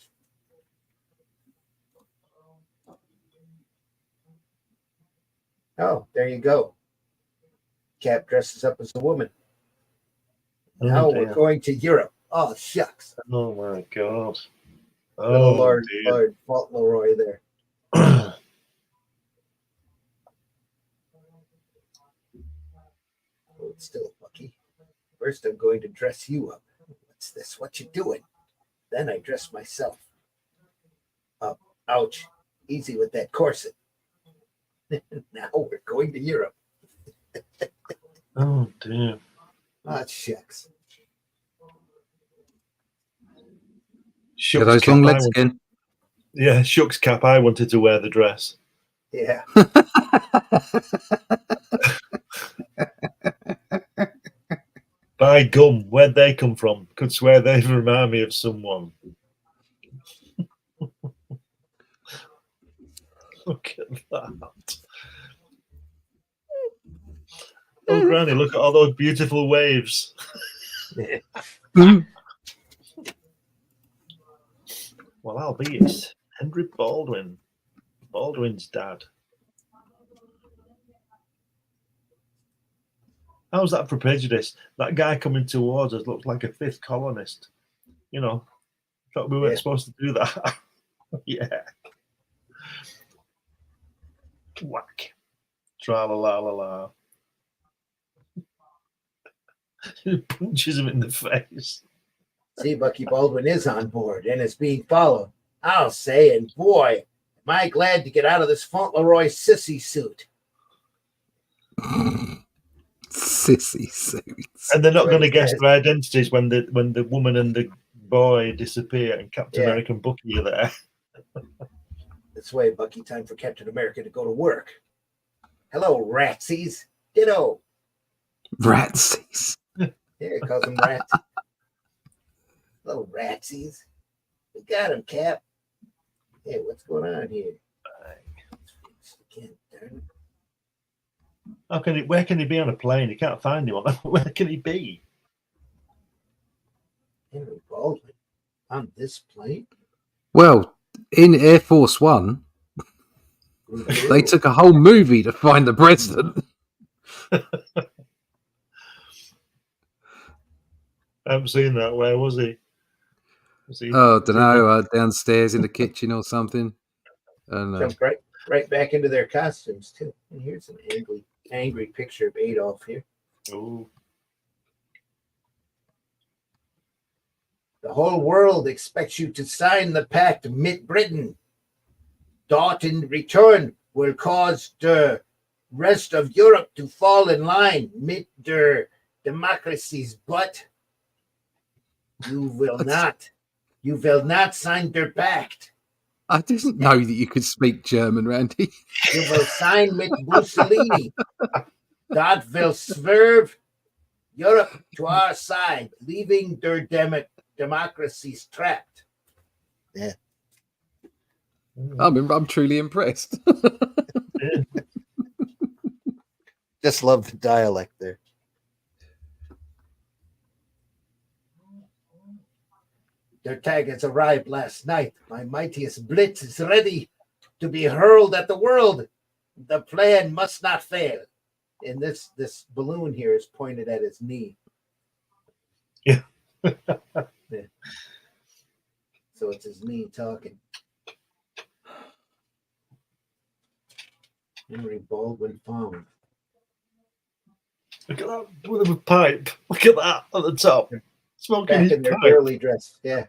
Oh, there you go. Cap dresses up as a woman. Now we're going to Europe. Oh, shucks. Oh, my God. Oh, Lord Fauntleroy there. Hold still, Bucky. First, I'm going to dress you up. What's this? What you doing? Then I dress myself up. Ouch. Easy with that corset. Now we're going to Europe. Oh dear. Ah, shucks. Yeah, those long legs again. Yeah, shucks cap. I wanted to wear the dress. Yeah. By gum, where'd they come from? Could swear they remind me of someone. Look at that. Oh, Granny, look at all those beautiful waves. Well, I'll be it. Henry Baldwin. Baldwin's dad. How's that for prejudice? That guy coming towards us looks like a fifth colonist. You know, thought we weren't supposed to do that. Yeah. Whack. Tra-la-la-la-la. He punches him in the face. See, Bucky Baldwin is on board and is being followed. I'll say, and boy, am I glad to get out of this Fauntleroy sissy suit. Sissy suits. And they're not going to guess their identities when the woman and the boy disappear and Captain America and Bucky are there. This way, Bucky, time for Captain America to go to work. Hello, ratsies. Ditto. Ratsies. Yeah, he calls them rats. Little ratsies. We got him, Cap. Hey, what's going on here? How can he? Where can he be on a plane? You can't find him. Where can he be? Henry Baldwin on this plane? Well, in Air Force One, they took a whole movie to find the president. I haven't seen that. Where was he? Oh, I don't know. Downstairs in the kitchen or something. Jumped right back into their costumes too. And here's an angry picture of Adolf here. Ooh. The whole world expects you to sign the pact, mit Britain. Dot in return will cause the rest of Europe to fall in line mit der democracies, but you will not. You will not sign their pact. I didn't know that you could speak German, Randy. You will sign with Mussolini. That will swerve Europe to our side, leaving their democracies trapped. Yeah. I'm truly impressed. Just love the dialect there. Their tag has arrived last night. My mightiest blitz is ready to be hurled at the world. The plan must not fail. And this balloon here is pointed at his knee. Yeah. Yeah. So it's his knee talking. Henry Baldwin found. Look at that with a pipe. Look at that at the top. Smoking Back his in their pipe. girly dress. Yeah.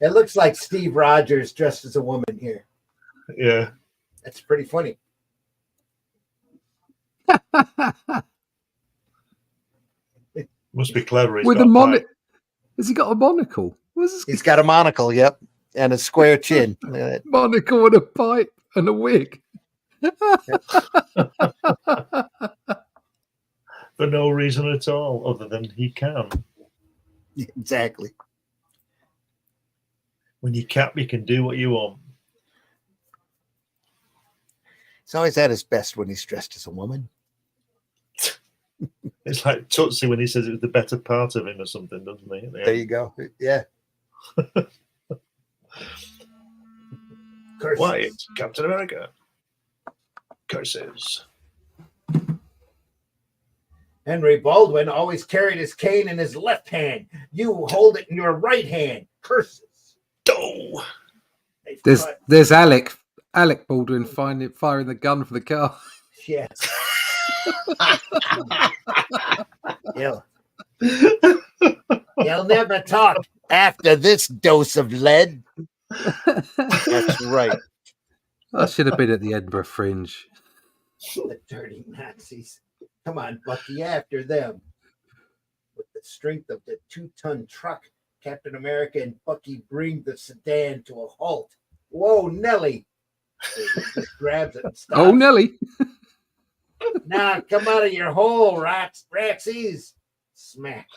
It looks like Steve Rogers dressed as a woman here. Yeah. That's pretty funny. Must be clever. With a monocle. Has he got a monocle? He's got a monocle, yep. And a square chin. Monocle and a pipe and a wig. For no reason at all, other than he can. Exactly. When you cap, you can do what you want. He's always at his best when he's dressed as a woman. It's like Tootsie when he says it was the better part of him or something, doesn't he? There you go. Yeah. Curses. Why, it's Captain America. Curses. Henry Baldwin always carried his cane in his left hand. You hold it in your right hand. Curses. Oh. There's Alec Baldwin firing the gun for the car. Yes. You'll never talk after this dose of lead. That's right. I should have been at the Edinburgh Fringe. The dirty Nazis. Come on, Bucky, after them. With the strength of the 2-ton truck, Captain America and Bucky bring the sedan to a halt. Whoa, Nelly! He just grabs it and stops. Oh, Nelly. Now come out of your hole, ratsies. Smack.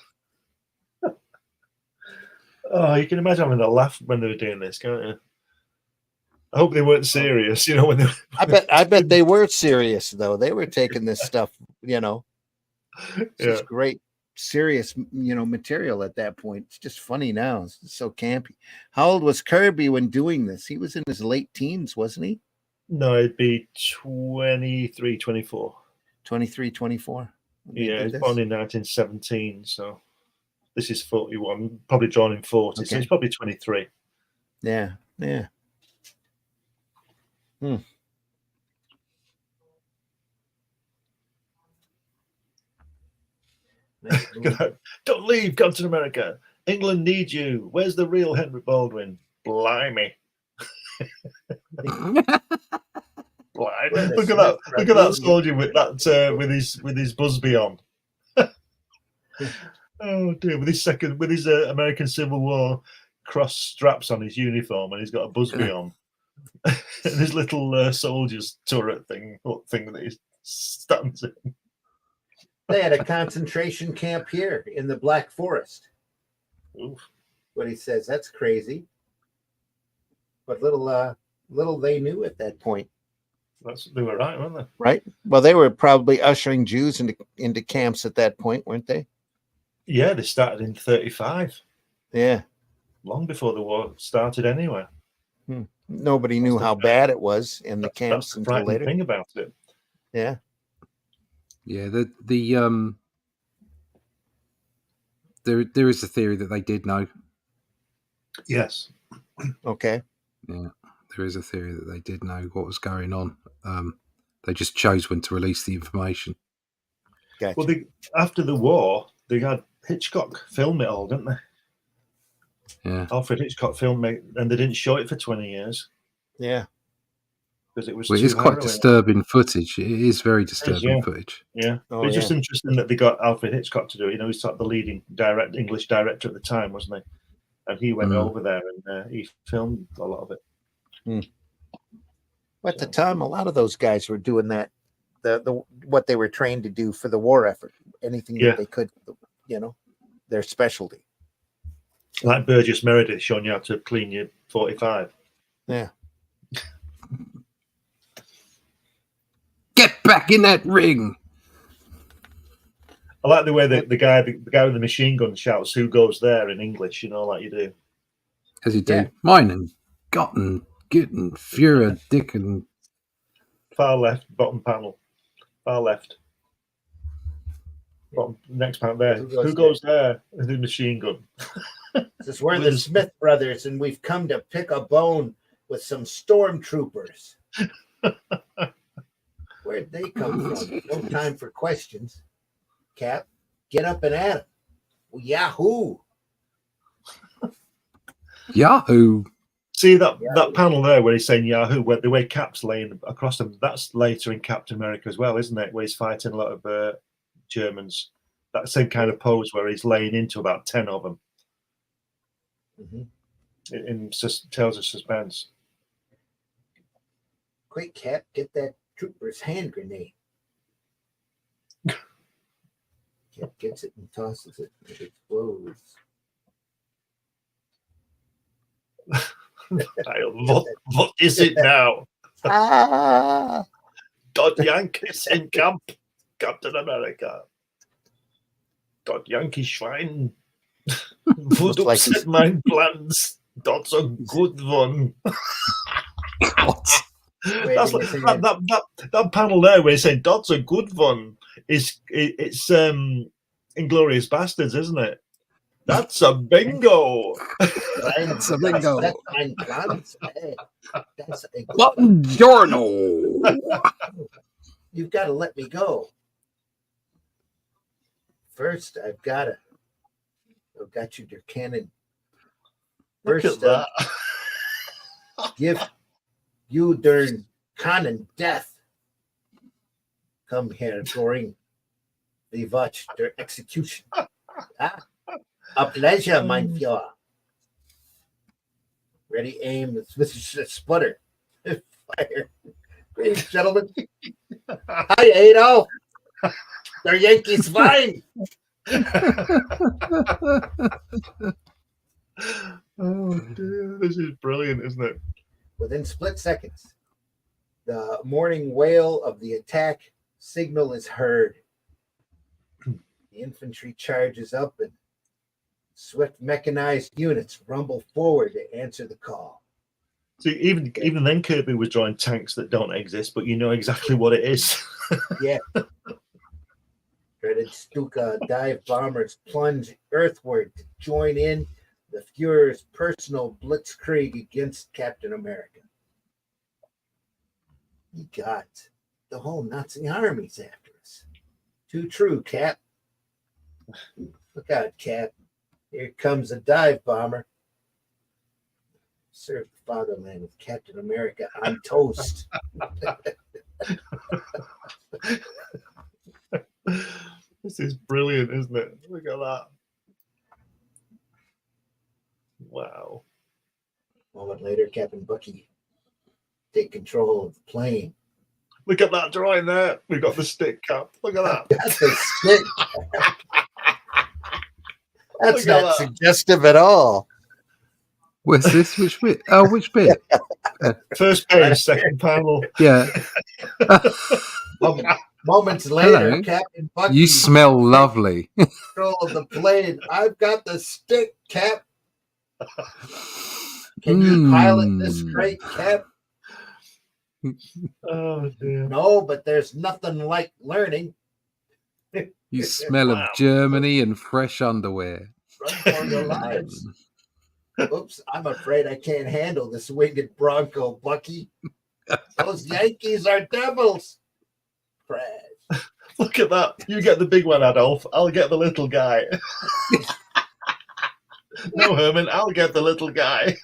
Oh, you can imagine having a laugh when they were doing this, can't you? I hope they weren't serious, when they I bet they were serious though. They were taking this stuff, It's just great, serious, material at that point. It's just funny now. It's just so campy. How old was Kirby when doing this? He was in his late teens, wasn't he? No, it'd be 23, 24. 23, 24. Yeah, he's born in 1917, so this is 41. Probably drawn in 40, so he's probably 23. Yeah. Don't leave, Captain America. England needs you. Where's the real Henry Baldwin? Blimey. Blimey. Look at that! Look at that soldier with that with his Busby on. Oh dear! With his American Civil War cross straps on his uniform, and he's got a Busby on. And his little soldier's turret thing that he stands in. They had a concentration camp here in the Black Forest. Oof. What he says, that's crazy. But little they knew at that point. They were right, weren't they? Right. Well, they were probably ushering Jews into camps at that point, weren't they? Yeah, they started in 1935. Yeah. Long before the war started, anyway. Nobody knew how bad it was in the camps until later. That's the thing about it. Yeah. Yeah. There is a theory that they did know. Yes. Okay. Yeah. There is a theory that they did know what was going on. They just chose when to release the information. Gotcha. Well, after the war, they had Hitchcock film it all, didn't they? Yeah. Alfred Hitchcock filmed it, and they didn't show it for 20 years. Yeah. Because it was It is quite disturbing footage. It is very disturbing footage. Yeah. It's just interesting that they got Alfred Hitchcock to do it. He's sort of the leading English director at the time, wasn't he? And he went over there and he filmed a lot of it. At the time, a lot of those guys were doing that, the what they were trained to do for the war effort. Anything that they could, their specialty. Like Burgess Meredith showing you how to clean your 45. Yeah. Get back in that ring. I like the way that the guy with the machine gun shouts, "Who goes there?" in English, like you do. As you do. Yeah. Meinen, Gotten, Gitten, Führer, Dicken. Far left, bottom panel. Far left. Bottom, next panel there. Who goes there? With the machine gun. This is we're the Smith brothers, and we've come to pick a bone with some stormtroopers. Where'd they come from? No time for questions. Cap, get up and at him. Well, Yahoo! Yahoo! See that panel there where he's saying Yahoo, where the way Cap's laying across them, that's later in Captain America as well, isn't it? Where he's fighting a lot of Germans. That same kind of pose where he's laying into about 10 of them. In Tales of Suspense. Quick, Cap, get that trooper's hand grenade. Cap gets it and tosses it. It explodes. What is it now? Ah! Dot Yankees in camp, Captain America. Dot Yankee Schwein. Would upset my plans. That's a good one. That panel there where he's saying "That's a good one" it's Inglourious Bastards, isn't it? That's a bingo. That's a bingo. That's a Buongiorno. You've got to let me go. First, I've got you your cannon. First, give you during cannon death. come here during the watch their execution. Ah, a pleasure, mein Führer. Ready, aim, with sputter. Fire. Greetings, gentlemen. Hi, Adolf. They're Yankees fine. Oh dear, this is brilliant, isn't it? Within split seconds, the morning wail of the attack signal is heard. The infantry charges up and swift mechanized units rumble forward to answer the call. See, even then, Kirby was drawing tanks that don't exist, but you know exactly what it is. Yeah. Dreaded Stuka dive bombers plunge earthward to join in the Fuhrer's personal blitzkrieg against Captain America. You got the whole Nazi armies after us. Too true, Cap. Look out, Cap. Here comes a dive bomber. Serve the fatherland with Captain America on toast. This is brilliant, isn't it? Look at that. Wow. A moment later, Captain Bucky take control of the plane. Look at that drawing there. We've got the stick cap. Look at that. That's a stick. That's Look at not that. suggestive at all. Where's this? Which bit? Oh, which bit? First page, second panel. Yeah. Moments later, Hello. Captain Bucky You smell lovely. control of the plane. I've got the stick, Cap. Can you pilot this great, Cap? Oh dear. No, but there's nothing like learning. You smell of Wow. Germany and fresh underwear. Run for your lives. Oops, I'm afraid I can't handle this winged bronco, Bucky. Those Yankees are devils. Crash. Look at that. You get the big one, Adolf. I'll get the little guy. No, Herman, I'll get the little guy.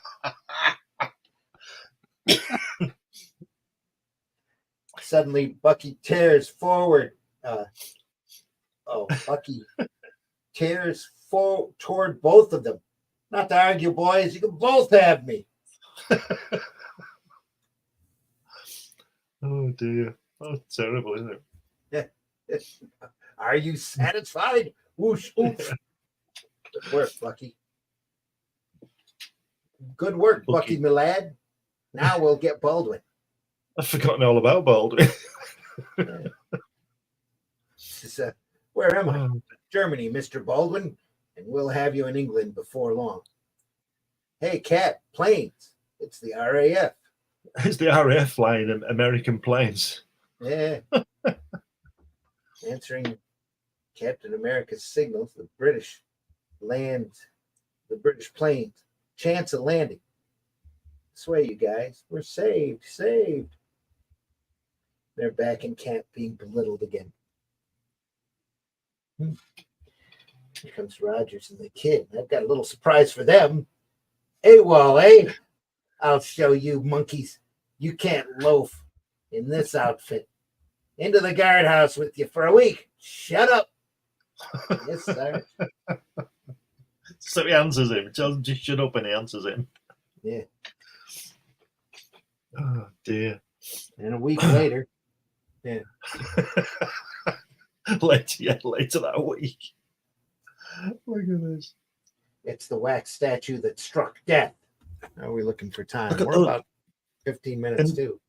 Suddenly, Bucky tears forward. Bucky tears toward both of them. Not to argue, boys. You can both have me. Oh dear. Oh, terrible, isn't it? Are you satisfied? Whoosh, oof. Good work, Bucky. Good work, Bucky, my lad. Now we'll get Baldwin. I've forgotten all about Baldwin. Where am I? Germany, Mr. Baldwin, and we'll have you in England before long. Hey, Cap, planes. It's the RAF. It's the RAF flying American planes. Yeah. Answering Captain America's signals, the British planes. Chance of landing. This way, you guys. We're saved. They're back in camp being belittled again. Here comes Rogers and the kid. I've got a little surprise for them. Hey, Wally, I'll show you monkeys. You can't loaf in this outfit. Into the guardhouse with you for a week. Shut up. Yes, sir. So he answers him. He tells him to shut up and he answers him. Yeah. Oh, dear. And a week later. Yeah. later that week. Look at this. It's the wax statue that struck death. How are we looking for time? Look at We're about 15 minutes too.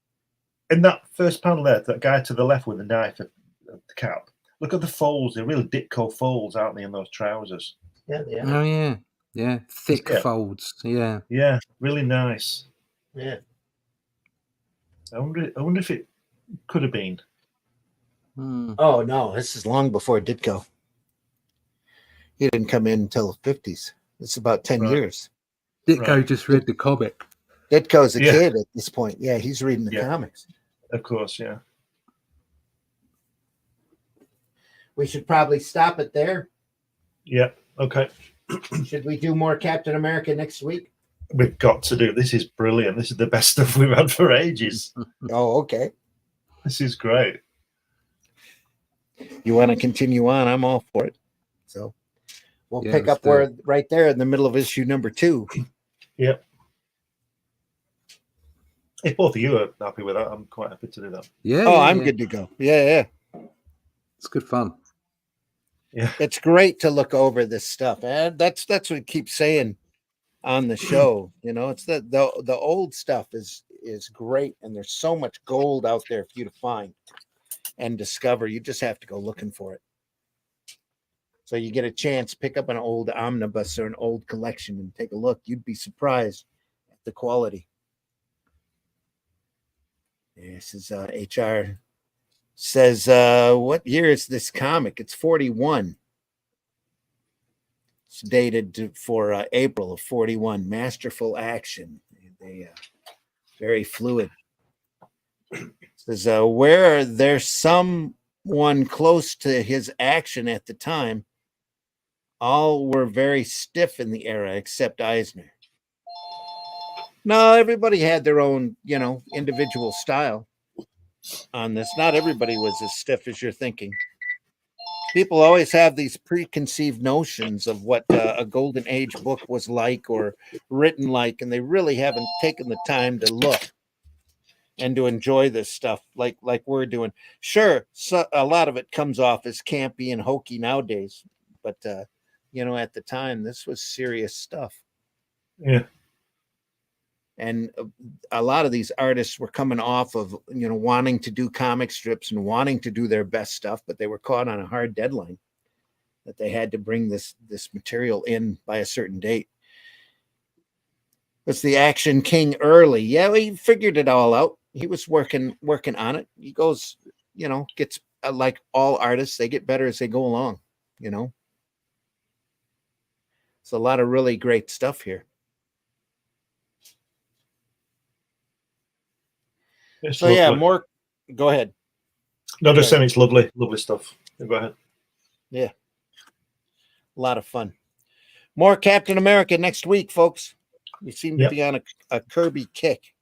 In that first panel there, that guy to the left with the knife at the cap. Look at the folds. They're really Ditko folds, aren't they, in those trousers? Yeah, they are. Oh, yeah. Yeah. Thick Yeah. folds. Yeah. Yeah, really nice. Yeah. I wonder if it could have been. Oh, no. This is long before Ditko. He didn't come in until the 50s. It's about 10 years. Ditko Right. just read the comic. Ditko's a Yeah. kid at this point. Yeah, he's reading the Yeah. comics. Of course, yeah. We should probably stop it there. Yeah, okay. Should we do more Captain America next week? We've got to do. This is brilliant. This is the best stuff we've had for ages. Oh, okay. This is great. you want to continue on, I'm all for it. So we'll pick let's up do where it. right there in the middle of issue number 2. Yep. If both of you are happy with that, I'm quite happy to do that. Yeah. Oh, yeah, I'm yeah. good to go. Yeah. It's good fun. Yeah. It's great to look over this stuff. And that's what we keep saying on the show. It's the old stuff is great, and there's so much gold out there for you to find and discover. You just have to go looking for it. So you get a chance, pick up an old omnibus or an old collection and take a look. You'd be surprised at the quality. This is HR says, what year is this comic? It's 41. It's dated for April of 41. Masterful action. They very fluid. It says, where there's someone close to his action at the time, all were very stiff in the era except Eisner. No, everybody had their own, individual style on this. Not everybody was as stiff as you're thinking. People always have these preconceived notions of what a golden age book was like or written like, and they really haven't taken the time to look and to enjoy this stuff like we're doing. Sure, so a lot of it comes off as campy and hokey nowadays, but at the time, this was serious stuff. Yeah. And a lot of these artists were coming off of, wanting to do comic strips and wanting to do their best stuff, but they were caught on a hard deadline that they had to bring this material in by a certain date. It's the Action King early. Yeah, he figured it all out. He was working on it. He goes, gets like all artists, they get better as they go along, It's a lot of really great stuff here. It's So lovely. yeah, more. Go ahead. No, just saying it's lovely stuff. Go ahead. Yeah, a lot of fun. More Captain America next week, folks. We seem to be on a Kirby kick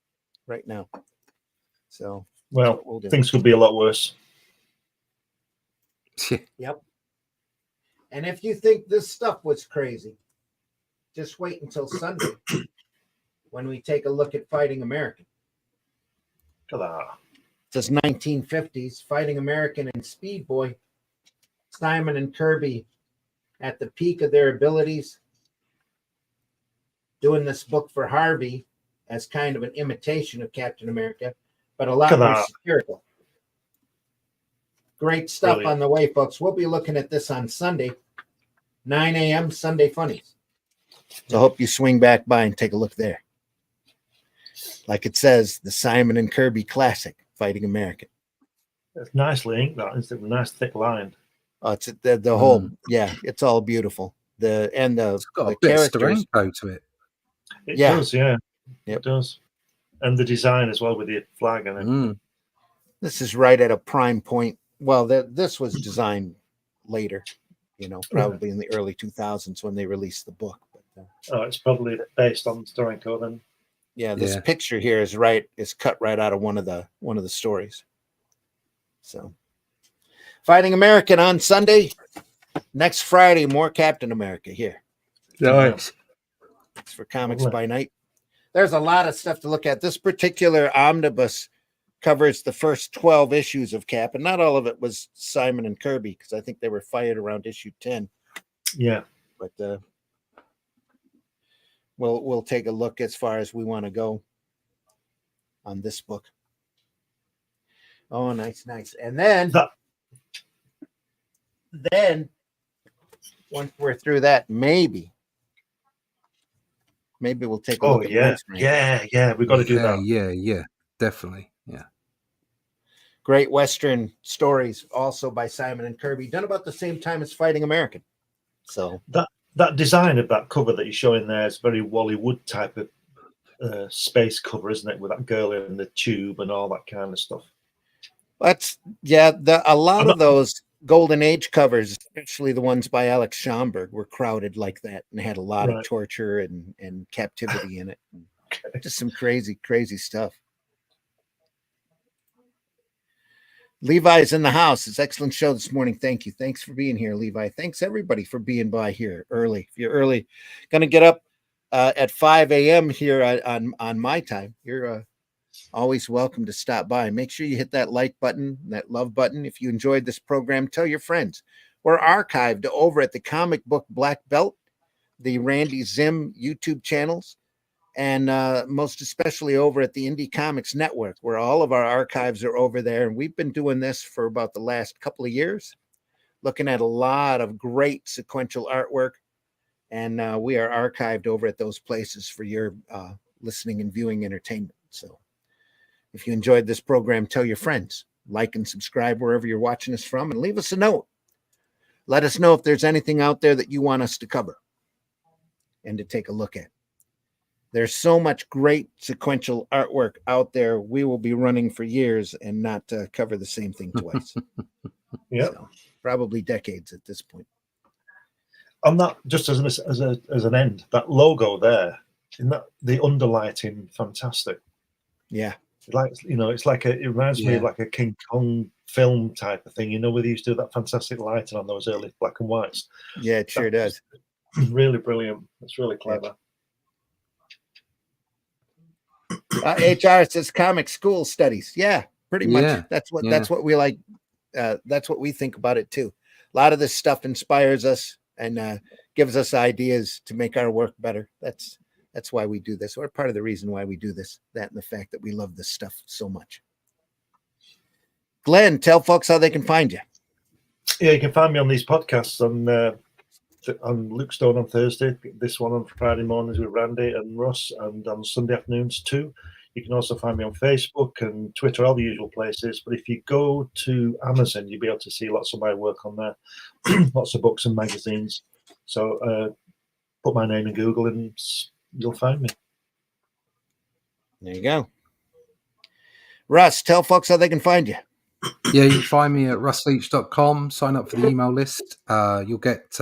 right now. So well, we'll do. Things could be a lot worse. Yep. And if you think this stuff was crazy, just wait until Sunday when we take a look at Fighting American. Ta-da. It says 1950s, Fighting American and Speed Boy. Simon and Kirby at the peak of their abilities, doing this book for Harvey as kind of an imitation of Captain America, but a lot more satirical. Great stuff on the way, folks. We'll be looking at this on Sunday, 9 a.m. Sunday Funnies. So I hope you swing back by and take a look there. Like it says, the Simon and Kirby classic, Fighting American. It's nicely inked, that. It's a nice thick line. Oh, it's the whole, it's all beautiful. It's got the a bit characters. of Steranko to it. It does, yeah. Yep. It does. And the design as well with the flag and everything. This is right at a prime point. Well, this was designed later, probably in the early 2000s when they released the book. But, it's probably based on Steranko then. Yeah, this picture here is cut right out of one of the stories. So, Fighting American on Sunday. Next Friday, more Captain America here. Nice. It's for Comics by Night. There's a lot of stuff to look at. This particular omnibus covers the first 12 issues of Cap, and not all of it was Simon and Kirby, because I think they were fired around issue 10. Yeah. But we'll take a look as far as we want to go on this book. Oh, nice. And then once we're through that, maybe we'll take a look at yeah, we've got to do that. Yeah, definitely. Yeah. Great Western stories, also by Simon and Kirby, done about the same time as Fighting American. So that design of that cover that you're showing there is very Wally Wood type of space cover, isn't it? With that girl in the tube and all that kind of stuff. A lot of those Golden Age covers, especially the ones by Alex Schomburg, were crowded like that and had a lot of torture and captivity in it. Just some crazy stuff. Levi's in the house. It's an excellent show this morning. Thank you. Thanks for being here, Levi. Thanks everybody for being by here early. If you're early, going to get up at 5 a.m. here on my time, you're always welcome to stop by. Make sure you hit that like button, that love button. If you enjoyed this program, tell your friends. We're archived over at the Comic Book Black Belt, the Randy Zim YouTube channels, and most especially over at the Indie Comics Network, where all of our archives are over there. And we've been doing this for about the last couple of years, looking at a lot of great sequential artwork. And we are archived over at those places for your listening and viewing entertainment. So if you enjoyed this program, tell your friends, like and subscribe wherever you're watching us from, and leave us a note. Let us know if there's anything out there that you want us to cover and to take a look at. There's so much great sequential artwork out there. We will be running for years and not cover the same thing twice. Yeah, so, probably decades at this point. On that, just as an end, that logo there, isn't that the underlighting fantastic? Yeah, it's like it reminds me of like a King Kong film type of thing. Where they used to do that fantastic lighting on those early black and whites. Yeah, it sure does. Really brilliant. It's really clever. HR says comic school studies. Yeah, pretty much. Yeah, that's what we like. That's what we think about it too. A lot of this stuff inspires us and gives us ideas to make our work better. That's why we do this, or part of the reason why we do this. That and the fact that we love this stuff so much. Glenn, tell folks how they can find you. Yeah, you can find me on these podcasts on Luke Stone on Thursday, this one on Friday mornings with Randy and Russ, and on Sunday afternoons too. You can also find me on Facebook and Twitter, all the usual places. But if you go to Amazon, you'll be able to see lots of my work on there, lots of books and magazines. So put my name in Google and you'll find me. There you go. Russ, tell folks how they can find you. Yeah, you can find me at russleach.com. Sign up for the email list. You'll get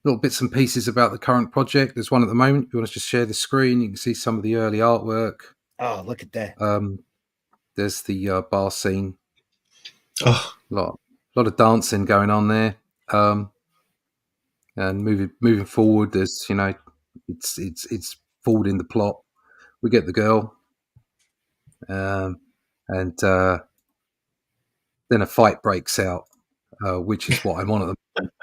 little bits and pieces about the current project. There's one at the moment. If you want to just share the screen, you can see some of the early artwork. Oh, look at that. There's the bar scene. Oh, a lot of dancing going on there. And moving forward, there's it's forward in the plot. We get the girl, and then a fight breaks out, which is what I'm on at the moment.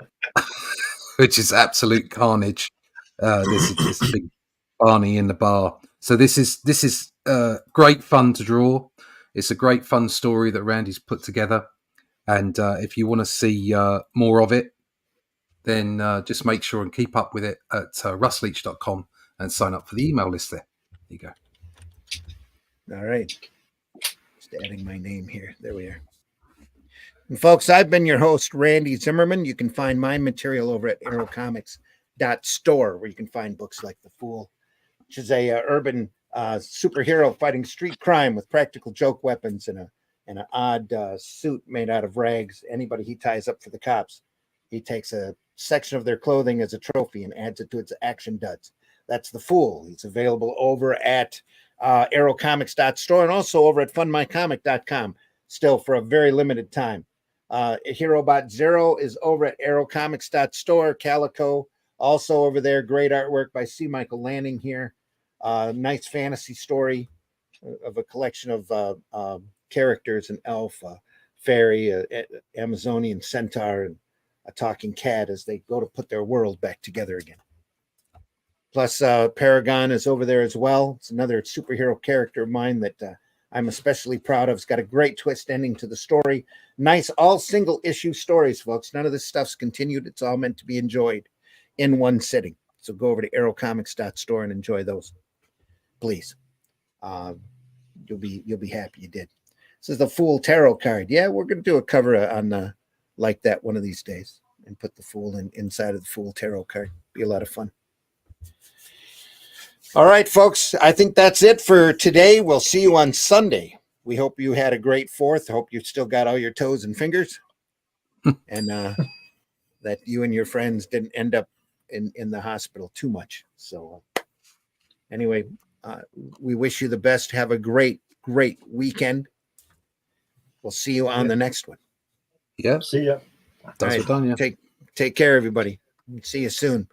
Which is absolute carnage. There's a big Barney in the bar. So this is great fun to draw. It's a great fun story that Randy's put together. And if you want to see more of it, then just make sure and keep up with it at russleach.com and sign up for the email list there. There you go. All right. Just adding my name here. There we are. And folks, I've been your host, Randy Zimmerman. You can find my material over at arrowcomics.store, where you can find books like The Fool, which is a urban superhero fighting street crime with practical joke weapons and an odd suit made out of rags. Anybody he ties up for the cops, he takes a section of their clothing as a trophy and adds it to its action duds. That's The Fool. He's available over at arrowcomics.store and also over at fundmycomic.com, still for a very limited time. HeroBot Zero is over at arrowcomics.store. Calico also over there. Great artwork by C. Michael Lanning here. Nice fantasy story of a collection of characters: an elf, a fairy, Amazonian centaur, and a talking cat as they go to put their world back together again. Plus, Paragon is over there as well. It's another superhero character of mine that I'm especially proud of. It's got a great twist ending to the story. Nice, all single issue stories, folks. None of this stuff's continued. It's all meant to be enjoyed in one sitting. So go over to arrowcomics.store and enjoy those, please. You'll be happy you did. This is the Fool Tarot card. Yeah, we're going to do a cover on like that one of these days and put the Fool inside of the Fool Tarot card. Be a lot of fun. All right, folks, I think that's it for today. We'll see you on Sunday. We hope you had a great 4th. Hope you still got all your toes and fingers and that you and your friends didn't end up in the hospital too much. So anyway, we wish you the best. Have a great weekend. We'll see you on the next one. Yeah, See ya. that's All right. what done. Yeah. Take care, everybody. See you soon.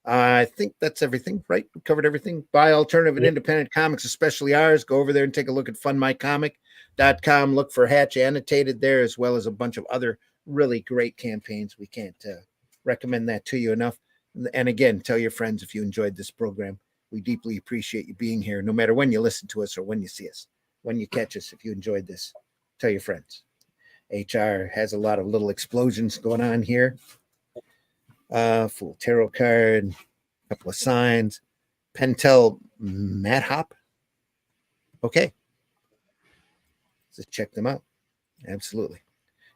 I think that's everything, right? We covered everything. Buy alternative and independent comics, especially ours. Go over there and take a look at fundmycomic.com. Look for Hatch Annotated there, as well as a bunch of other really great campaigns. We can't recommend that to you enough. And again, tell your friends if you enjoyed this program. We deeply appreciate you being here, no matter when you listen to us or when you see us. When you catch us, if you enjoyed this, tell your friends. HR has a lot of little explosions going on here. Full tarot card, a couple of signs, Pentel Matte Hop. Okay. Let's check them out. Absolutely.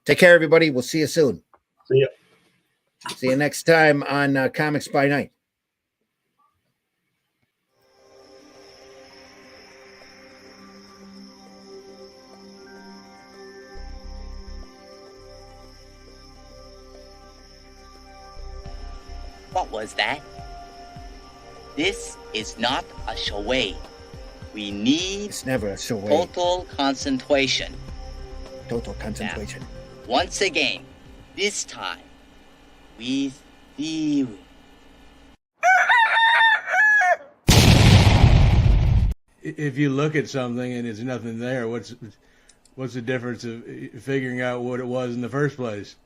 Take care, everybody. We'll see you soon. See ya. See you next time on Comics by Night. What was that? This is not a charade. We need It's never a show. total concentration. Total concentration. Once again, this time with theory. If you look at something and there's nothing there, what's the difference of figuring out what it was in the first place?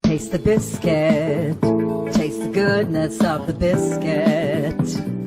Taste the biscuit, taste the goodness of the biscuit.